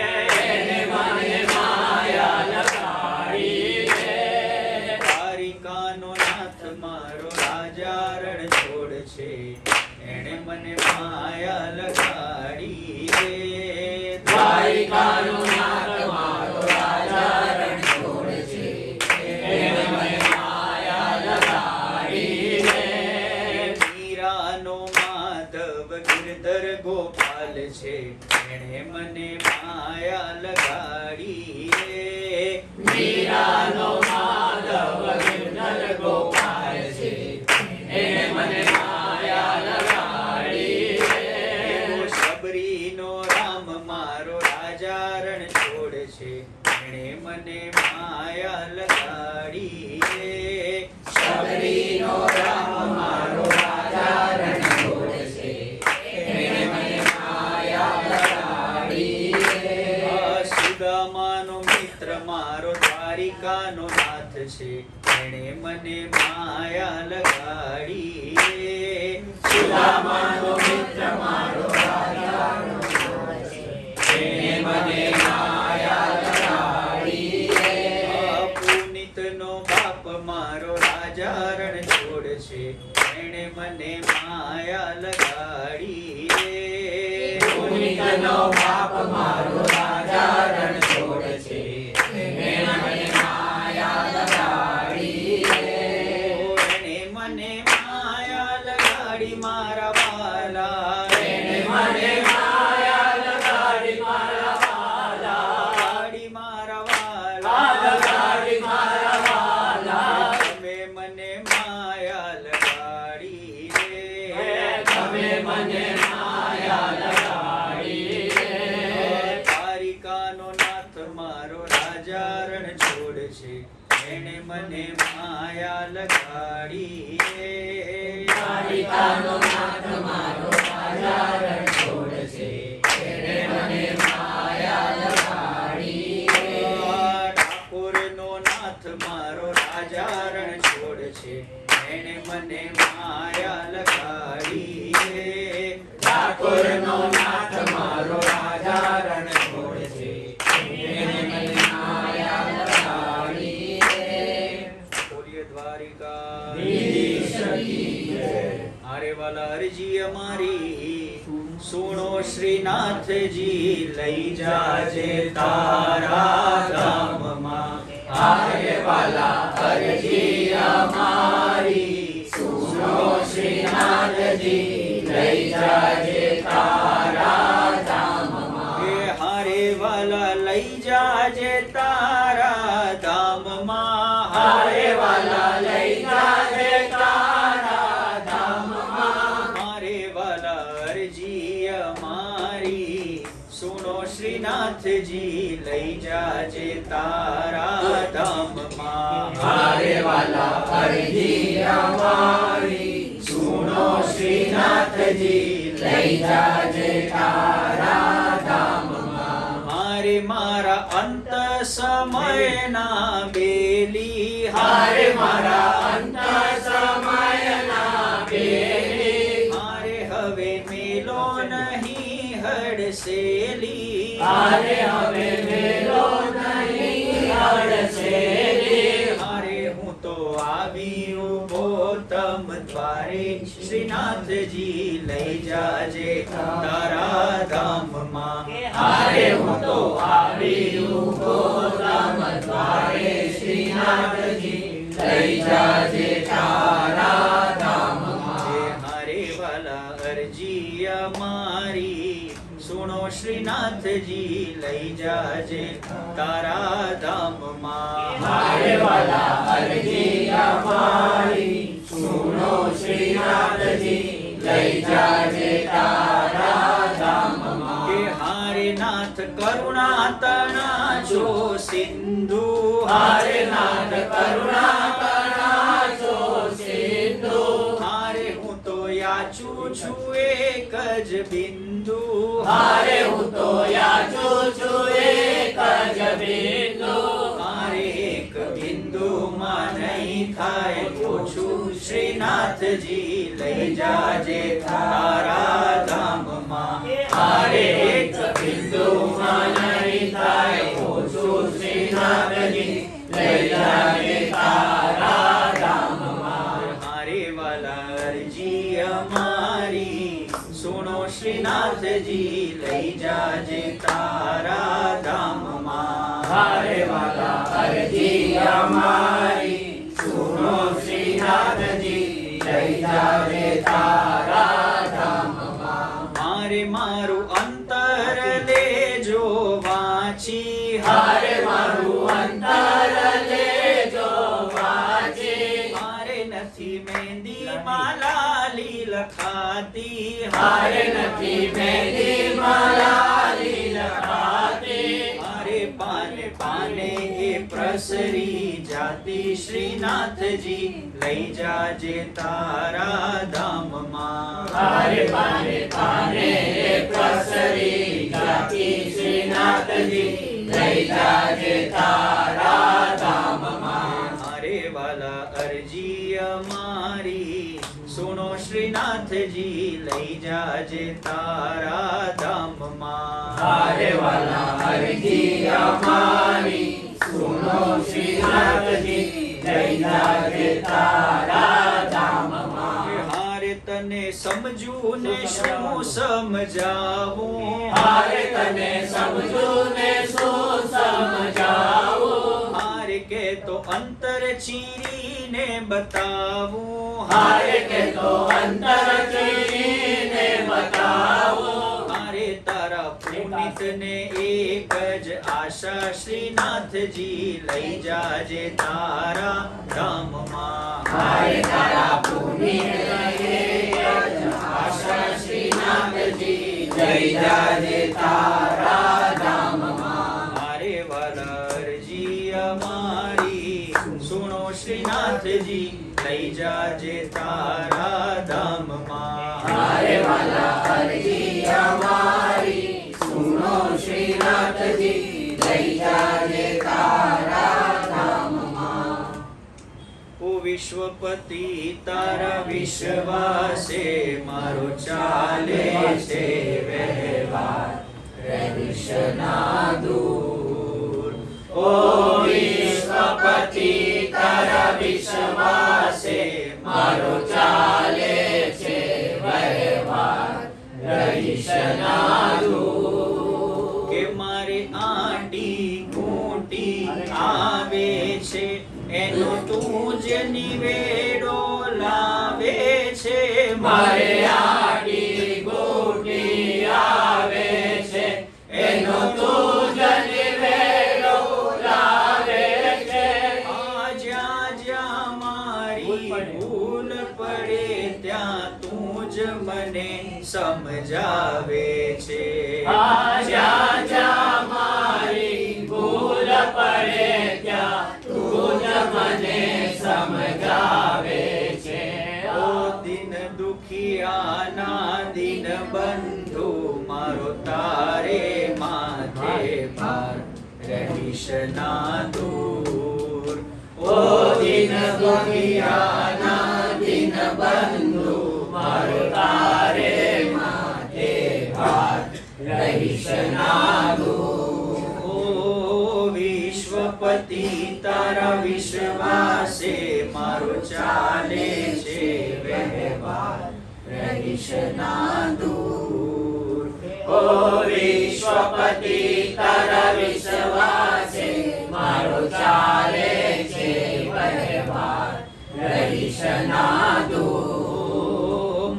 એને મને માયા લગાડી રે. દ્વારિકાનો નાથ મારો રાજા રણ છોડશે, એણે મને માયા લગાડી રે. દ્વારિકાનો નાથ મારો રાજા રણ છોડ છે, એને મને માયા લગાડી રે. મીરાનો માધવ ગિરધર ગોપાલ છે, એણે મને માયા લગાડી રે. મીરાનો માધવ ગિરધર ગોપાલ છે, એને મને માયા લગાડી રે. શબરીનો રામ મારો રાજા રણ છોડશે, એણે મને માયા લગાડી રે. શબરીનો રામ મારો રાજા રણ છોડ છે, એને મને માયા લગાડી રે. સુદામાનો મિત્ર મારો દ્વારિકાનો નાથ છે, એણે મને માયા લગાડી રે. સુદામાનો મિત્ર મારો રાજા રણ છોડ છે, એને મને માયા લગાડી રે. પુનિતનો બાપ મારો રાજા રણ છોડશે, એણે મને માયા લગાડી રે. પુનિતનો બાપ મારો રાજા રણ છોડ છે, એને મને માયા લગાડી રે. એણે મને માયા લગાડી મારા વાલા. એને મને માયા લગાડી મારા વાલા. લગાડી મારા વાલા. લગાડી મારા વાલા. તમે મને માયા લગાડી રે. તમે મને માયા લગાડી રે. દ્વારિકાનો નાથ મારો રાજા રણ છોડશે, એણે મને માયા લગાડી રે. દ્વારિકાનો નાથ મારો રાજા રણ છોડ છે, એને મને માયા લગાડી રે. ઠાકોરનો નાથ મારો રાજા રણ છોડશે, એણે મને માયા લગાડી રે. ઠાકોરનો નાથ મારો રાજા રણ છોડ છે, એને મને માયા લગાડી રે. બોલીએ દ્વારિકા ધીશ કી જય. આરે વાલા અરજી અમારી સુણો શ્રીનાથજી, લઈ જાજે તારા ધામમાં. આરે વાલા જાજે તારા ધામમાં. હારે વાલા લઈ જાજે તારા ધામમાં. મારે વાલા અરજી અમારી સુનો શ્રીનાથજી લઈ જાજે તારા ધામમાં. હારે વાલા અરજી અમારી સુનો શ્રીનાથજી લઈ જાજે તારા ધામમાં. મારે મારા અંત સમયના બેલી. હારે મારા અંત સમયના બેલી. હારે હવે મેલો નહીં હડસેલી. હારે હવે મેલો નહીં હડસેલી. હારે હું તો આવી ઉભો તમ દ્વારે શ્રીનાથજી લઈ જાજે તારા ધામમાં. હારે હું તો આવી ઉભો તમ દ્વારે શ્રીનાથજી લઈ જાજે તારા ધામમાં. હારે વાલા અરજી અમારી સુનો શ્રીનાથજી લઈ જાજે તારા ધામમાં. હારે વાલા અરજી અમારી સુનો શ્રીનાથજી લઈ જાજે તારા ધામમાં. કે હારે નાથ કરુણા તણા છો સિંધુ. હારે નાથ કરુણા તણા છો સિંધુ. હારે હું તો યાચું છું એક જ બિંદુ. હારે હું તો યાચું છું એક જ બિંદુ. હારે એક બિંદુમાં નહીં થાય ઓછું શ્રીનાથજી લઈ જાજે તારા ધામમાં. હારે એક બિંદુમાં નહીં થાય ઓછું શ્રીનાથજી લઈ જાજે તારા ધામમાં. હારે વાલા અરજી અમારી સુનો શ્રીનાથજી લઈ જાજે તારા ધામમાં. હારે વાલા અરજી અમારી સુનો શ્રીનાથજી લઈ જાજે તારા ધામમાં. મારે મારું અંતર લેજો વાંચી. હારે મારું અંતર લેજો વાંચી. હારે નથી મહેંદી માલાલી લખાતી. હારે નથી મહેંદી માલાલી લખાતી. હારે પાને પાને એ પ્રસરી જાતી શ્રીનાથજી લઈ જાજે તારા ધામમાં. હારે પાને પાને પ્રસરી જાતી શ્રીનાથજી લઈ જાજે તારા ધામમાં. હારે વાલા અરજી અમારી સુનો શ્રીનાથજી લઈ જાજે તારા ધામમાં. હારે વાલા અરજી અમારી સુનો શ્રીનાથજી લઈ જાજે તારા ધામમાં. હારે તને સમજું ને શું સમજાવું. હારે તને સમજું ને શું સમજાવું. હારે કે તો અંતર ચીરીને બતાવું. હારે કે તો અંતર ચીરીને બતાવું. હારે તારા પુનિતને એક જ આશા શ્રીનાથજી લઈ જાજે તારા ધામમાં. હારે તારા પુનિતને એક જ આશા શ્રીનાથજી લઈ જાજે તારા ધામમાં. હારે વાલા અરજી અમારી સુનો શ્રીનાથજી લઈ જાજે તારા ધામમાં. હારે વાલા અરજી અમારી સુનો શ્રીનાથજી લઈ જાજે તારા ધામમાં. ઓ વિશ્વપતિ તારા વિશ્વાસે મારો ચાલે છે વ્યવહાર. રવિશના દૂર. ઓ વિશ્વપતિ તારા વિશ્વાસે મારો ચાલે છે વ્યવહાર. રવિશના દૂર. કે મારે આંટી ઘૂંટી આવે છે એનો તું જ નિવેડો લાવે છે. મારે આડી ગોટી આવે છે એનો તું જ નિવેડો મને સમજાવે છે. જ્યાં જ્યાં મારી ભૂલ પડે ત્યાં તું જ મને સમજાવે છે. ઓ દિન દુખિયાના દિન બંધુ મારો તારે માથે ભાર રહીશ ના દૂર. ઓ દિન દુખિયાના દિન બંધુ મારો તારે માથે ભાર રહીશ ના દૂર. ઓ વિશ્વપતિ તારા વિશ્વાસે મારો ચાલે છે વ્યવહાર રહીશ ના દૂર. ઓ વિશ્વપતિ તારા વિશ્વાસે મારો ચાલે છે વ્યવહાર રહીશ ના દૂર.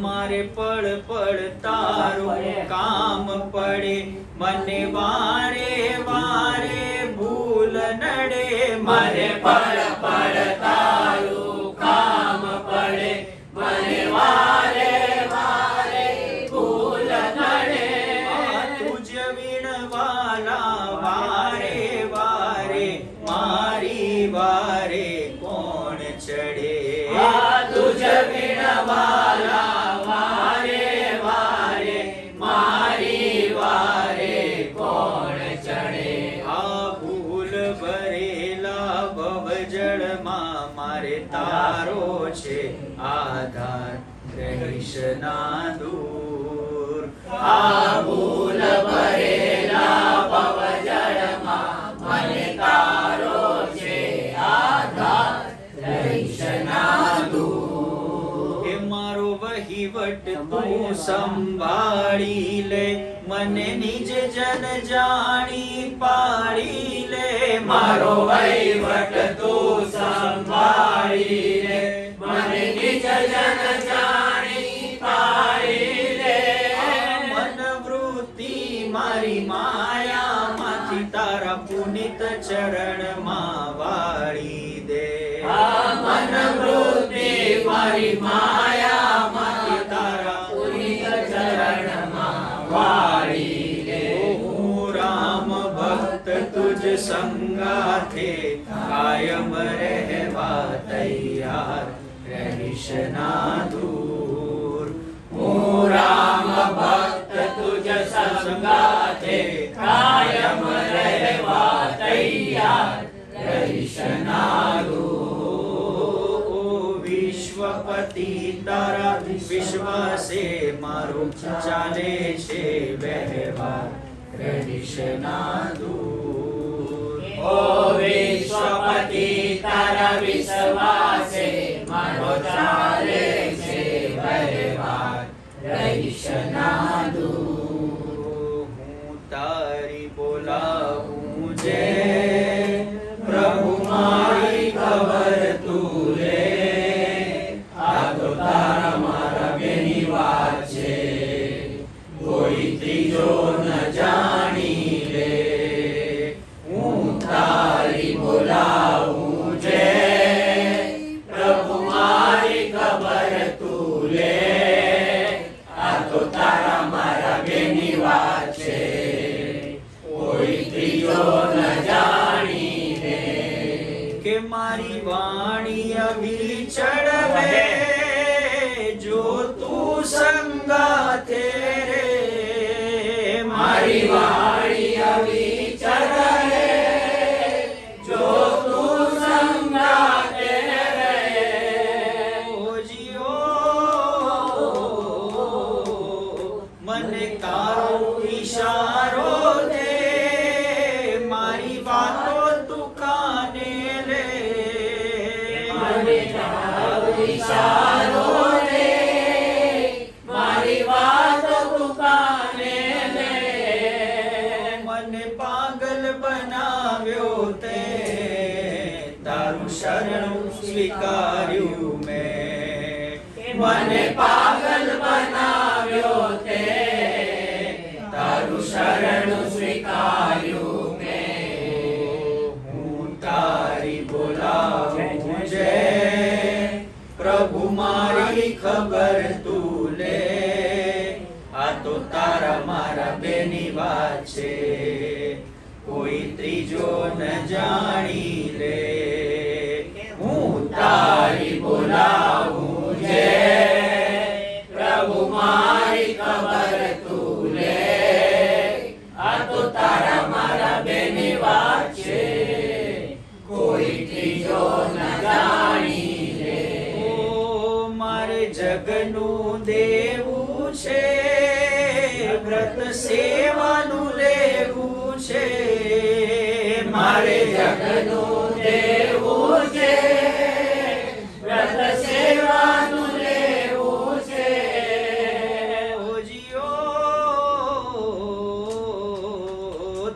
મારે પળ પળ તારું કામ પડે મને વારે વારે ભૂલ નડે. મને પળ પળ તારું કામ પડે મને વારે વારે ભૂલ નડે. તુજ વીણવાલા વારે વારે મારી વારે કોણ ચડે. તુજ વીણવાલા વારે વારે મારી વારે કોણ ચડે. આ ભૂલ ભરેલા ભવજળમાં મારે તારો છે આધાર રહીશ ના દૂર. આ ભૂલ ભરેલા ભવજળમાં મને તારો છે આધાર રહીશ ના દૂર. એ મારો વહીવટ તું સંભાળી લે મને નિજ જન જાણી પાડી લે. મારો વહીવટ તું સંભાળી લે મને નિજ જન જાણી પાડી લે. મનવૃત્તિ મારી માયામાંથી તારા પુનિત ચરણમાં વાળી દે. મનવૃત્તિ મારી માયામાંથી તારા પુનિત ચરણમાં વાળી દે. હું રામ ભક્ત તુજ સંગાથે કાયમ રહેવા તૈયાર રહીશ ના દૂર. હું રામ ભક્ત તુજ સંગાથે કાયમ રહેવા તૈયાર રહીશ ના દૂર. ઓ વિશ્વપતિ તારા વિશ્વાસે મારો ચાલે છે વ્યવહાર રહીશ ના દૂર. ઓ વિશ્વપતિ તારા વિશ્વાસે મારો ચાલે છે વ્યવહાર રહીશ ના દૂર. હું તારી બોલાવું જે પ્રભુ મારી ખબર તું લે. આ તો તારા મારા બેની વાત છે કોઈ ત્રીજો ન જાણી લે. હું તારી બોલાવું છે પ્રભુ મારી ખબર તું લે. આ તો તારા મારા બેની વાત છે કોઈ ત્રીજો ન જાણી લે. કે મારી વાણી અવિચળ રે જો તું સંગાથે રે. મારી વાણી અવિચળ રહે જો તું સંગાથે રહે. ઓ જીઓ મને તારો ઈશારો દે મારી વાતો તું કાને લે. મને તારો ઈશારો દે મારી વાત તું કાને લે. મને પાગલ બનાવ્યો તે તારું શરણું સ્વીકાર્યું મેં. મને પાગલ બનાવ્યો તે તારું શરણ સ્વીકાર્યું મેં. હું તારી બોલાવું જે પ્રભુ મારી ખબર તું લે. વાત છે, કોઈ ત્રીજો ન જાણી લે. હું તારી બોલાવું જે પ્રભુ મારી ખબર તું લે. આ તો તારા મારા બેની વાત છે, કોઈ ત્રીજો ન જાણી લે. ઓ મારે જગનું દેવું છે, વ્રત સેવાનું લેવું છે. મારે જગનું દેવું છે, વ્રત સેવાનું લેવું છે. ઓજીઓ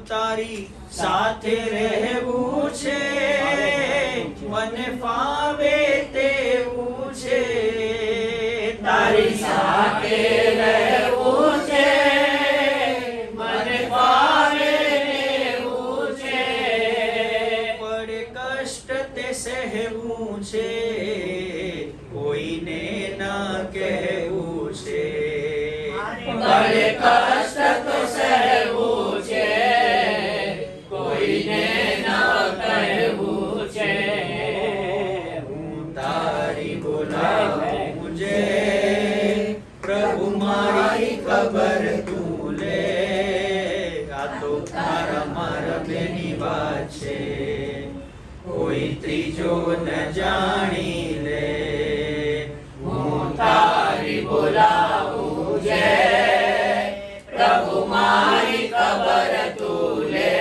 તારી સાથે રહેવું છે, મને ફાવે તેવું છે. તારી સાથે રહેવું છે, મને ફાવે તેવું છે. પડે કષ્ટ તે સહેવું છે, કોઈને ના કહેવું છે. ભલે કષ્ટ તો સહેવું છે, કોઈને ન કહેવું છે. હું તારી બોલાવું જે પ્રભુ મારી ખબર તું લે. આ તો તારા મારા બેની વાત છે, કોઈ ત્રીજો ન જાણી લે. હું તારી બોલાવું છે, પ્રભુ મારી ખબર તું લે.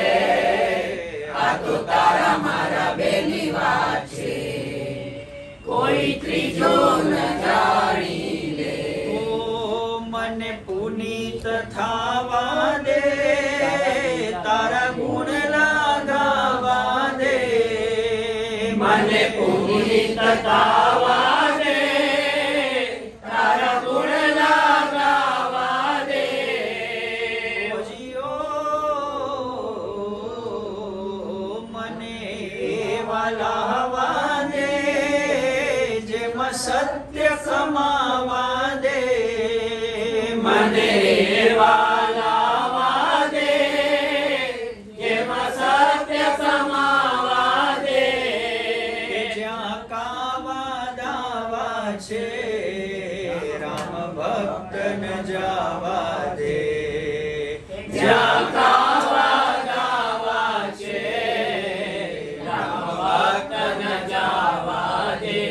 આ તો તારા મારા બેની વાત છે, કોઈ ત્રીજો ન જાણી લે. ઓ મને પુનીત થાવા દે, તારા ગુણ લાગાવા દે. મને પુનીત થાવા દે, તારા ગુણ લાગાવા દે. જીઓ મને એવા લાવા દે, જેમાં સત્ય કમાવા દે. મને એવા લાવા દે, જેમાં સત્ય સમાવા દે. જ્યાં કાવા દાવા છે, રામ ભક્ત ન જાવા દે. જ્યાં કાવા ગાવા છે, રામ ભક્ત ન જાવા દે.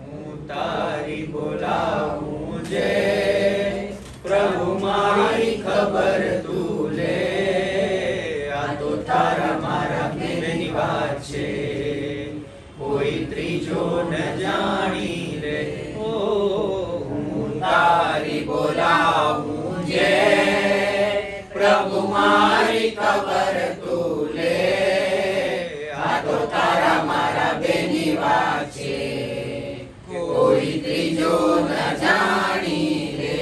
હું તારી બોલાવું જે પ્રભુ મારી ખબર તું લે. આ તો તારા મારા બેની વાત છે, કોઈ ત્રીજો ન જાણી લે. ઓ હું તારી બોલાવું જે પ્રભુ મારી ખબર તું લે. આ તો તારા મારા બેની વાત છે, કોઈ ત્રીજો ન જાણી લે.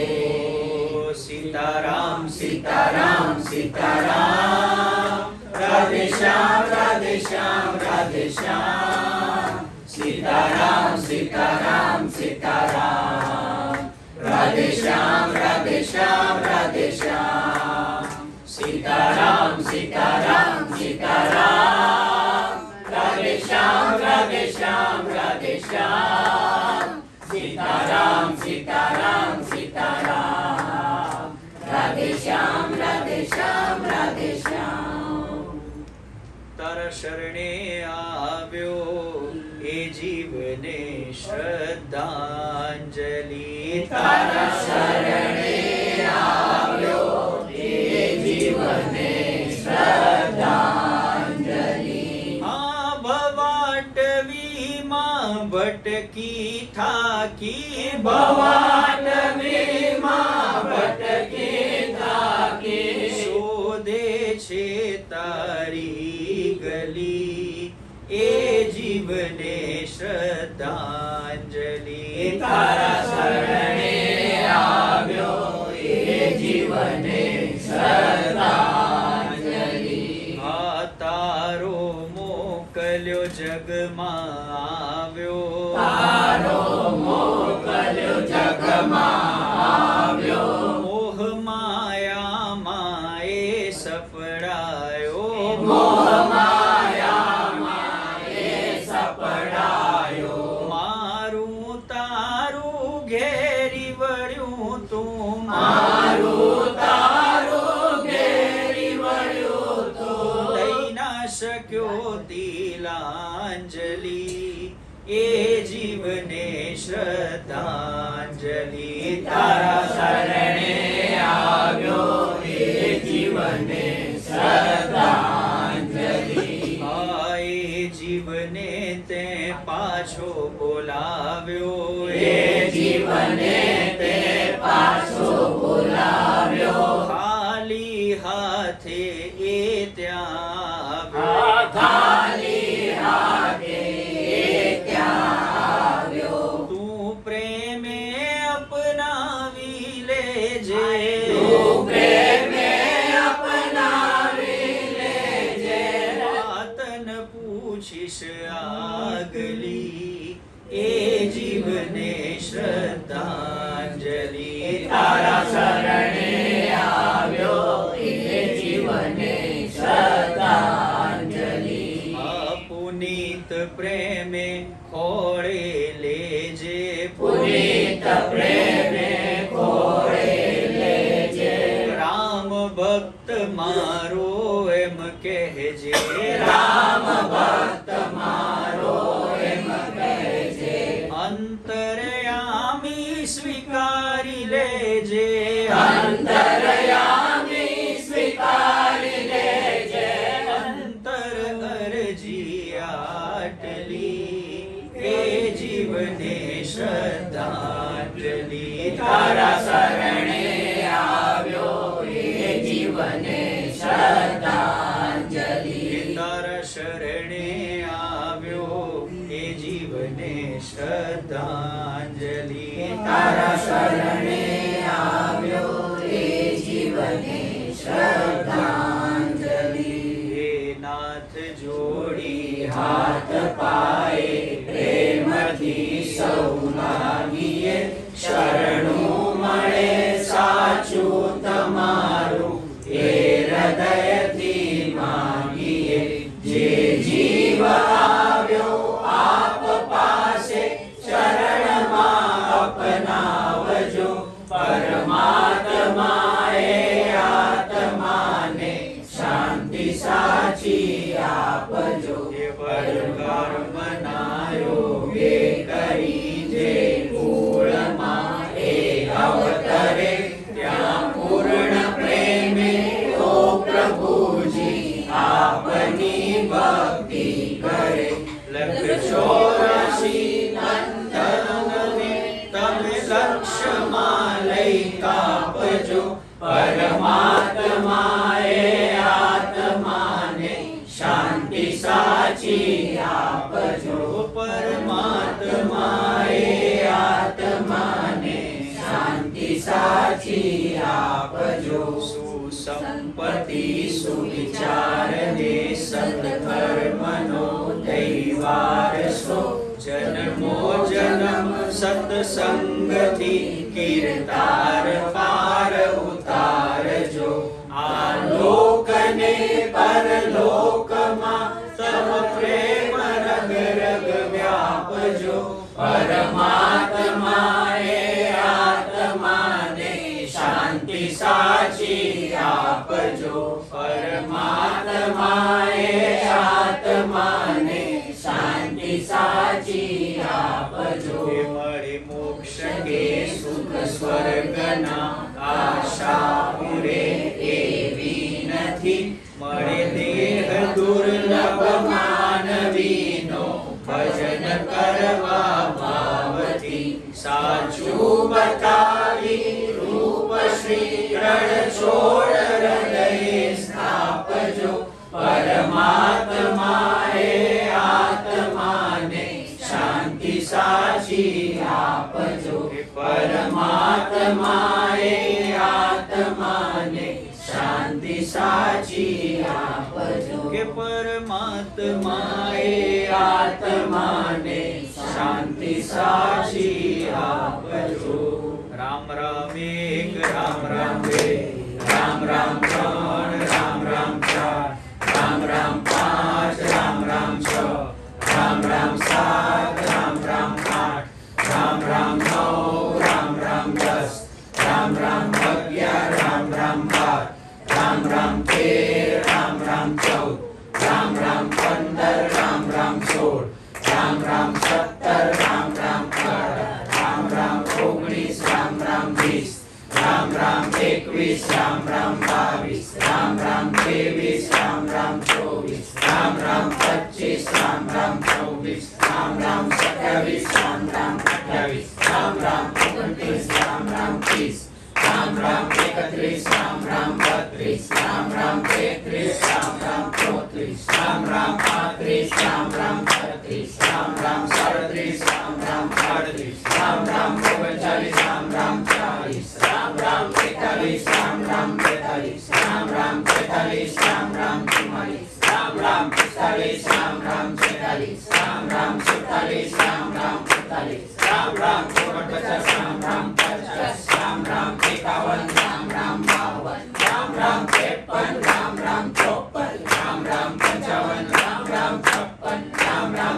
સીતારામ સીતારામ સીતારામ, રાધે શ્યામ રાધે શ્યામ રાધે શ્યામ. સીતારામ સીતારામ સીતારામ, રાધે શ્યામ રાધે શ્યામ રાધે શ્યામ. સીતારામ સીતારામ સીતારામ, રાધે શ્યામ રાધે શ્યામ રાધે શ્યામ. સીતારામ સીતારામ સીતારામ, રાધે શ્યામ રાધે શ્યામ રાધે શ્યામ. તારા શરણે આવ્યો એ જીવને શ્રદ્ધાંજલિ. તારા શરણે આવ્યો એ જીવને શ્રદ્ધાંજલિ. આ ભવાટવીમાં ભટકી થાકી, ભવાટવીમાં ભટકી થાકી, શોધે છે તારી ગલી એ જીવને શ્રદ્ધાંજલિ. તારા શરણે આવ્યો એ જીવને શ્રદ્ધાંજલિ. આ તારો મોકલ્યો જગમાં આવ્યો, તારો મોકલ્યો જગમાં આવ્યો, મોહ માયામાં મોહમાયામાં એ સપડાયો. મારું તારું ઘેરી વળ્યું તું મારું તારું ઘેરી વળ્યું તું. લઈ ના શક્યો તિલાંજલિ એ જીવને શ્રદ્ધાંજલિ. તારા શરણે આવ્યો એ જીવને શ્રદ્ધાંજલિ. આ એ જીવને તે પાછો બોલાવ્યો એ જીવને તે પાછો બોલાવ્યો. ખાલી હાથે એ ત્યાં આ આવ્યો. ખાલી હાથે એ ત્યાં આવ્યો. તું પ્રેમે અપનાવી લેજે તું પ્રેમે અપનાવી લેજે. વાતન પૂછીશ આગલી એ જીવને શ્રદ્ધાંજલિ. તારા શરણે આવ્યો એ જીવને શ્રદ્ધાંજલિ. આ પુનીત પ્રેમે ખોળે લેજે પુનીત પ્રેમે ખોળે લેજે. રામ ભક્ત મારો એમ કહેજે રામ ભક્ત મારો એમ કહેજે. અંતરયામી સ્વીકારી લેજે અંતરયામી સ્વીકારી લેજે. અંતર અરજી આટલી એ જીવને શ્રદ્ધાંજલિ. તારા શરણે આવ્યો એ જીવને શ્રદ્ધાંજલિ. તારા શરણે આવ્યો એ જીવને શ્રદ્ધાંજલિ. તારા શરણે આવ્યો એ જીવને શ્રદ્ધાંજલિ. હે નાથ જોડી હાથ પાએ પ્રેમથી સૌ માગીએ. શરણું મળે સાચું તમારું એ હૃદયથી માગીએ. જે જીવ આવ્યો આપ પાસે ચરણમાં અપનાવજો. પરમાત્માએ આત્માને શાંતિ સાચી આપજો. એ પરકાર મનાયો એ કરી જે કુળમાં એ અવતરે ત્યાં પૂર્ણ પ્રેમે ઓ પ્રભુજી આપની ભક્તિ કરે. લખ 84 નંદનને તમે લક્ષ્યમાં લઈ કાપજો. પરમાત્માએ આત્માને શાંતિ સાચી આપજો. પરમાત્માએ આત્માને શાંતિ સાચી આપજો. સુસંપત્તિ સુવિચારને સત્કર્મનો દૈવારસો. જન્મો જન્મ સત્સંગથી કીર્તાર પાર ઉતારજો. આ લોકને પરલોકમાં તમ પ્રેમ રગ રગ વ્યાપજો. પરમાત્માએ આત્માને શાંતિ સાચી આપજો. પરમાત્માએ આત્માને શાંતિ સાચી આપજો. મળે મોક્ષ કે સુખ સ્વર્ગના આશા પૂરે એવી નથી. મળે દેહ દુર્લભ માનવીનો ભજન કરવા ભાવથી. સાચું બતાવી રૂપ શ્રી રણછોડ હૃદયે સ્થાપજો. પરમાત્માએ આત્માને શાંતિ સાચી આપજો. પરમાત્માએ આત્માને શાંતિ સાચી આપજો. કે પરમાત્માએ આત્માને શાંતિ સાચી આપજો. રામ રામ એક રામ રામ બે રામ રામ ત્રણ રામ રામ ચાર રામ રામ राम राम 7 राम राम 8 राम राम 9 राम राम 10 राम राम 11 राम राम 12 राम राम 13 राम राम 14 राम राम 15 राम राम 16 राम राम 17 राम राम 18 राम राम 19 राम राम 20 राम राम 21 राम राम 22 राम राम 23 राम राम 24 राम राम 25 राम राम 26 राम राम 27 राम राम 28 राम राम 29 राम राम 30 राम राम 31 राम राम 32 राम राम 33 राम राम 34 राम राम 35 राम राम 36 राम राम 37 राम राम 38 राम राम 39 राम राम 40 राम राम 41 राम राम 42 राम राम 43 राम राम 44 राम राम 45 राम राम 46 राम राम 47 राम राम 48 राम राम 49 राम राम 50 राम राम 51 राम राम 52 राम राम 53 राम राम 54 राम राम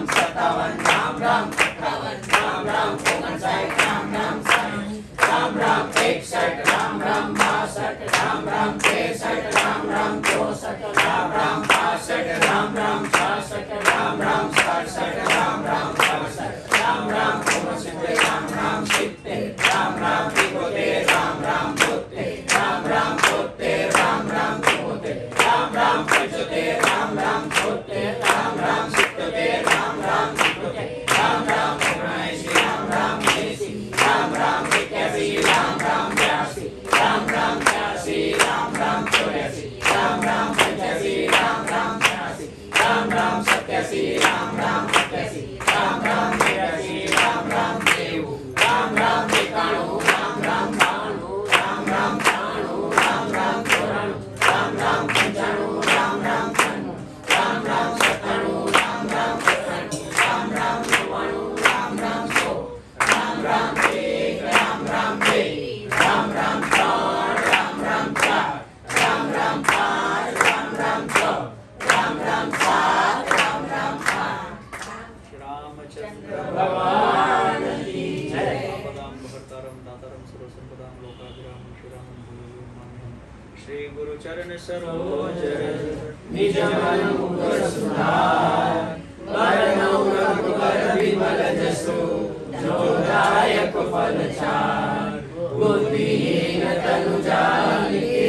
55 राम राम 56 राम राम 57 राम राम 58 राम राम 59 राम राम 60 राम राम 61 राम राम 62 राम राम 63 राम राम 64 राम राम 65 राम राम 66 राम राम 67 राम राम 68 राम राम 69 राम राम 70 राम राम 71 राम राम 72 राम राम 73 राम राम 74 राम राम 75 राम राम 76 राम राम 77 राम राम 77 राम राम 79 राम राम 80 राम राम 81 राम राम 82 राम राम 83 राम राम 84 राम राम 85 राम राम 86 राम राम 87 राम राम 88 राम राम 83 राम राम 90 राम राम 91 राम राम 92 राम राम 93 राम राम 94 राम राम 95 राम राम 96 राम राम 97 राम राम 98 राम राम 99 राम राम 100 राम राम 1 राम राम 2 राम राम 3 राम राम 4 राम राम 5 राम राम 6 राम राम 7 राम राम 8 रामचंद्र भगवान की जय। पदाम भक्तारम दातारम सर्वसंपदाम लोकाभिरामं श्रीरामं भूयो मान्यं श्री गुरु चरण सरोज निज मन मुकुर सुधार बरनौ रघुबर विमल जसु जो दायक फल चार बुद्धिहीन तनु जानिके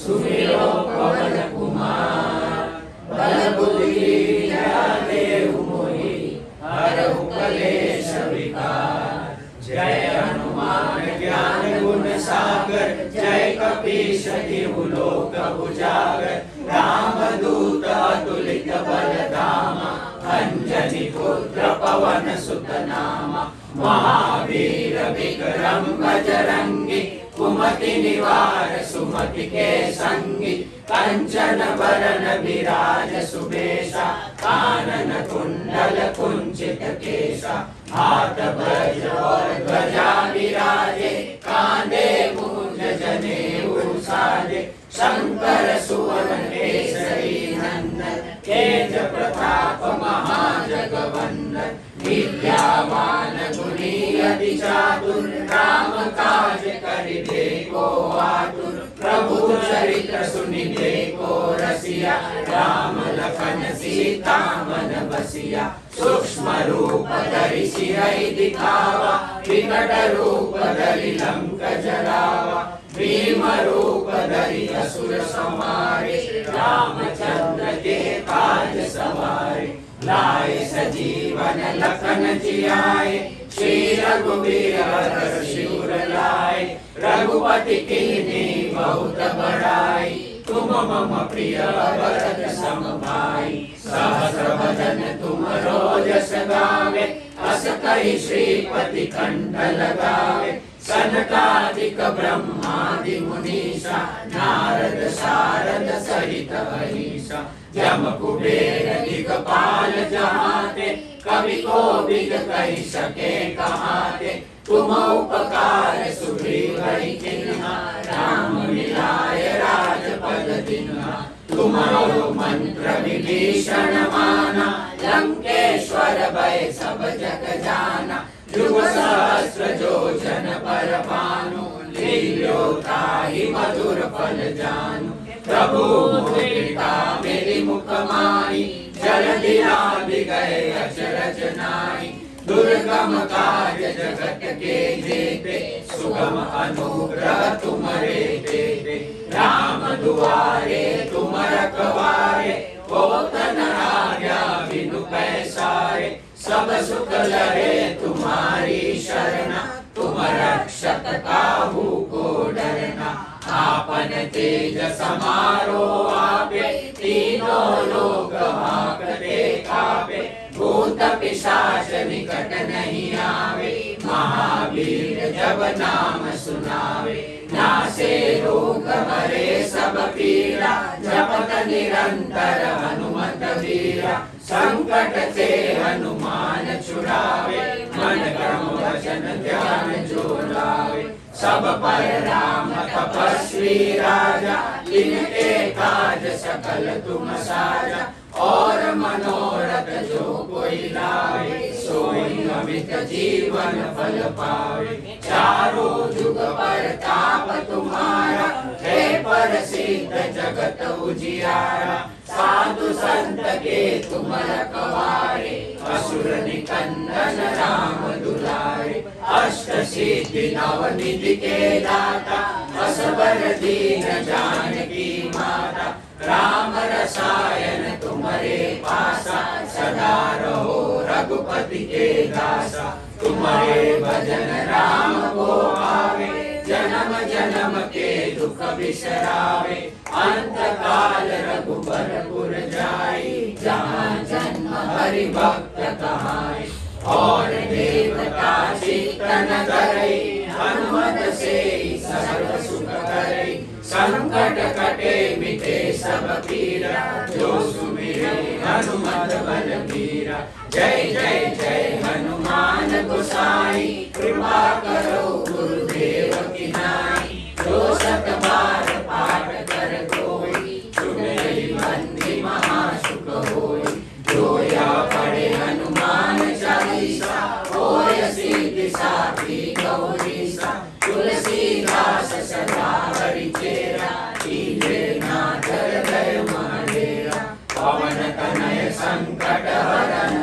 सुमिरो पवन कुमार बल बुद्धि विद्या देहु मोहि हरहु कलेश विकार जय हनुमान ज्ञान गुण सागर जय कपीश तिहु लोक उजागर राम दूत अतुलित बल धामा अंजनी पुत्र पवन सुत नामा महावीर विक्रम बजरंगी कुमति निवार सुमति के संगी कंचन बरन विराज सुबेशा कानन कुंडल कुंचित केशा हाथ वज्र और ध्वजा विराजे कांधे मूंज जनेऊ साजे शंकर सुवन केसरी नंदन तेज प्रताप महाजगवंदन विद्यावान गुणी अति चातुर राम काज करिबे को आतुर प्रभु चरित्र सुनिबे को रसिया राम लखन सीता मन बसिया सूक्ष्म रूप धरि सिरहि दिखावा विकट रूप धरि लंक जरावा भीम रूप धरि असुर संहारे रामचंद्र के काज सवारे लाए सजीवन लखन जियाए श्री रघुवीर हर शिवर लाए रघुपति कीन्ही बहुत बड़ाई तुम मम प्रिय भरत सम भाई सहस्र भजन तुम रोजस गावे अस कहि श्रीपति कंठ लगावे सनकादिक ब्रह्मादि मुनीसा नारद सारद सहित अहीसा जम कुबेर दिगपाल जहाते कवि कोविद कहि सके कहाते तुम उपकार सुग्रीव किन्हा राम मिलाय राजपद दिन्हा तुम्हारो मंत्र विभीषण माना लंकेश्वर भय सब जग जाना, युग सहस्र जो जन पर भानु, लील्योताहि मधुर फल जानु। प्रभु मुद्रिका मेरी मुख माही, जल्दी आदि गए अचरज नाहि। दुर्गम काज जगत के जेते, सुगम अनुग्रह तुम्हारे देते। राम दुआरे तुम रखवारे, होत न आज्ञा बिनु पैसारे। सब सुख लहे तुम्हारी शरणा, तुम रक्षक काहू को डरना। आपन तेज समारो आपे, तीनों लोक हांकते कापे। भूत पिशाच निकट नहीं आवे, महावीर जब नाम सुनावे। नासे रोग हरे सब पीड़ा, जपत निरंतर हनुमत वीरा। संकट ते हनुमान छुड़ावे, मन क्रम वचन ध्यान जो लावे। सब पर राम तपस्वी राजा, इनके काज सकल तुम साजा। और मनोरथ जो कोई लावे, सोई अमित जीवन फल पावे। चारों जुग पर ताप तुम्हारा, है पर सिद्ध जगत उजियारा। साधु संत के तुम रखवारे, असुर निकंदन राम दुलारे। अष्ट सिद्धि नव निधि के दाता, असबर दीन जानकी माता। राम रसायन तुम्हारे पासा, सदा रहो रघुपति के दासा। तुम्हारे भजन राम को आवे, जन्म जन्म के दुख बिसरावे। अंत काल रघुबरपुर जाई, जहाँ जन्म हरि भक्त कहाई। और देवता चित्तन धरई, हनुमत से सर्व सुख करई। संकट कटे मिटे सब पीरा, जो सुमिरे हनुमत बलबीरा। जय जय जय हनुमान गोसाई, कृपा करो गुरुदेव की नाई। जो सत बार पाठ कर कोई, सुनहि बंदी महासुख होई। जो या पढ़े हनुमान चालीसा, होय सिद्धि साखी गौरीसा। तुलसीदास सदा हरि चेरा, कीजे नाथ हृदय महाडेरा। पवन तनय संकट हरन,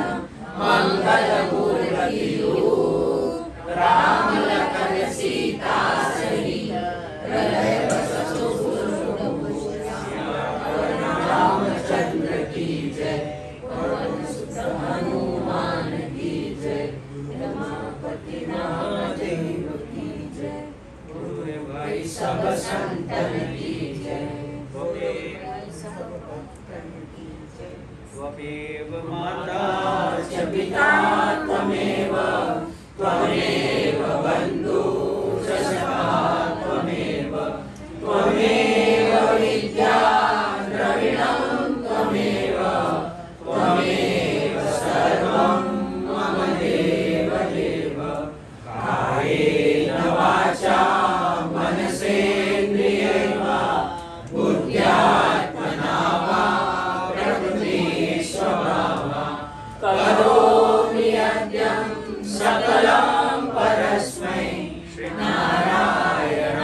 मंगल मूर्ति रूप। राम लखन सीता सहित, हृदय बसहु सुरभूषण। रामचंद्र की जय, पवन सुत हनुमान की जय। रमापति महादेव की जय, भाई सब संतन की जय। त्वमेव माता च पिता त्वमेव, त्वमेव बन्धु च सखा त्वमेव। त्वमेव विद्या द्रविणं त्वमेव, त्वमेव सर्वं मम देव देव। कायेन वाचा मनसेन्द्रियैर्वा, बुद्ध्यात्मना वा प्रकृति स्वभावा। करोमि यद्यं सकलं परस्मै, नारायणायेति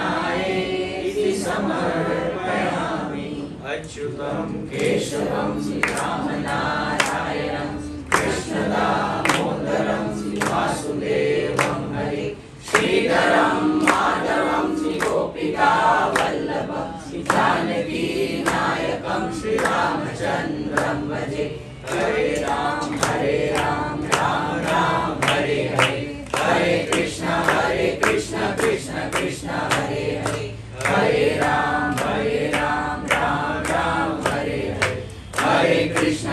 समर्पयामि। अच्युतं केशवं रामनारायणं, कृष्णदामोदरं वासुदेवं हरे। श्रीधरं माधवं गोपिका वल्लभं, जानकी नायकं श्रीरामचन्द्रं भजे। हरे राम राम राम हरे हरे। हरे कृष्ण कृष्ण कृष्ण हरे हरे। हरे राम राम राम हरे हरे। हरे कृष्ण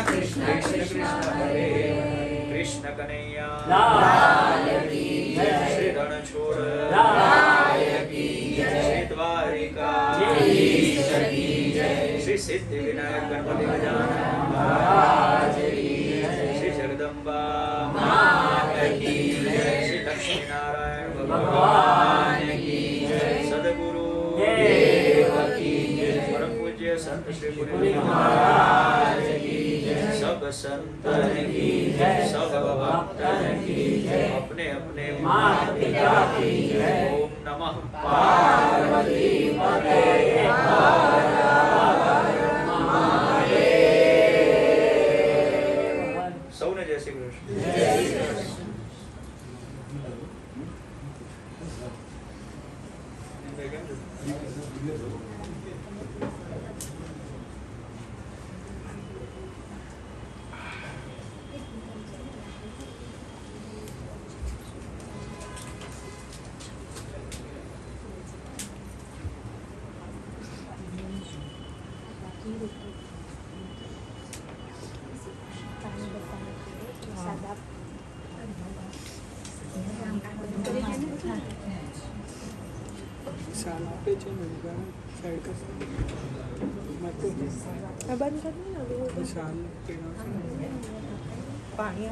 कृष्ण कृष्ण हरे हरे। कृष्ण कन्हैया लाल की जय, श्री रणछोड़ लाल की जय, श्री द्वारिका ईश की जय, श्री सिद्धि विनायक गणपति गजानन महाराज की जय, श्री जगदम्बा मात की जय, श्री लक्ष्मी नारायण भगवान की जय, सदगुरु देव की जय, परम पूज्य संत श्री पुरी महाराज की जय। सब संतन की जय, सब भक्तन की जय, अपने अपने माता पिता की जय। ओम नमः पार्वती पते हर हर महादेव। સૌને જય શ્રી કૃષ્ણ. शाला पे चलेगा साइड का मत तो बंद करना ना वो शाल पे पानी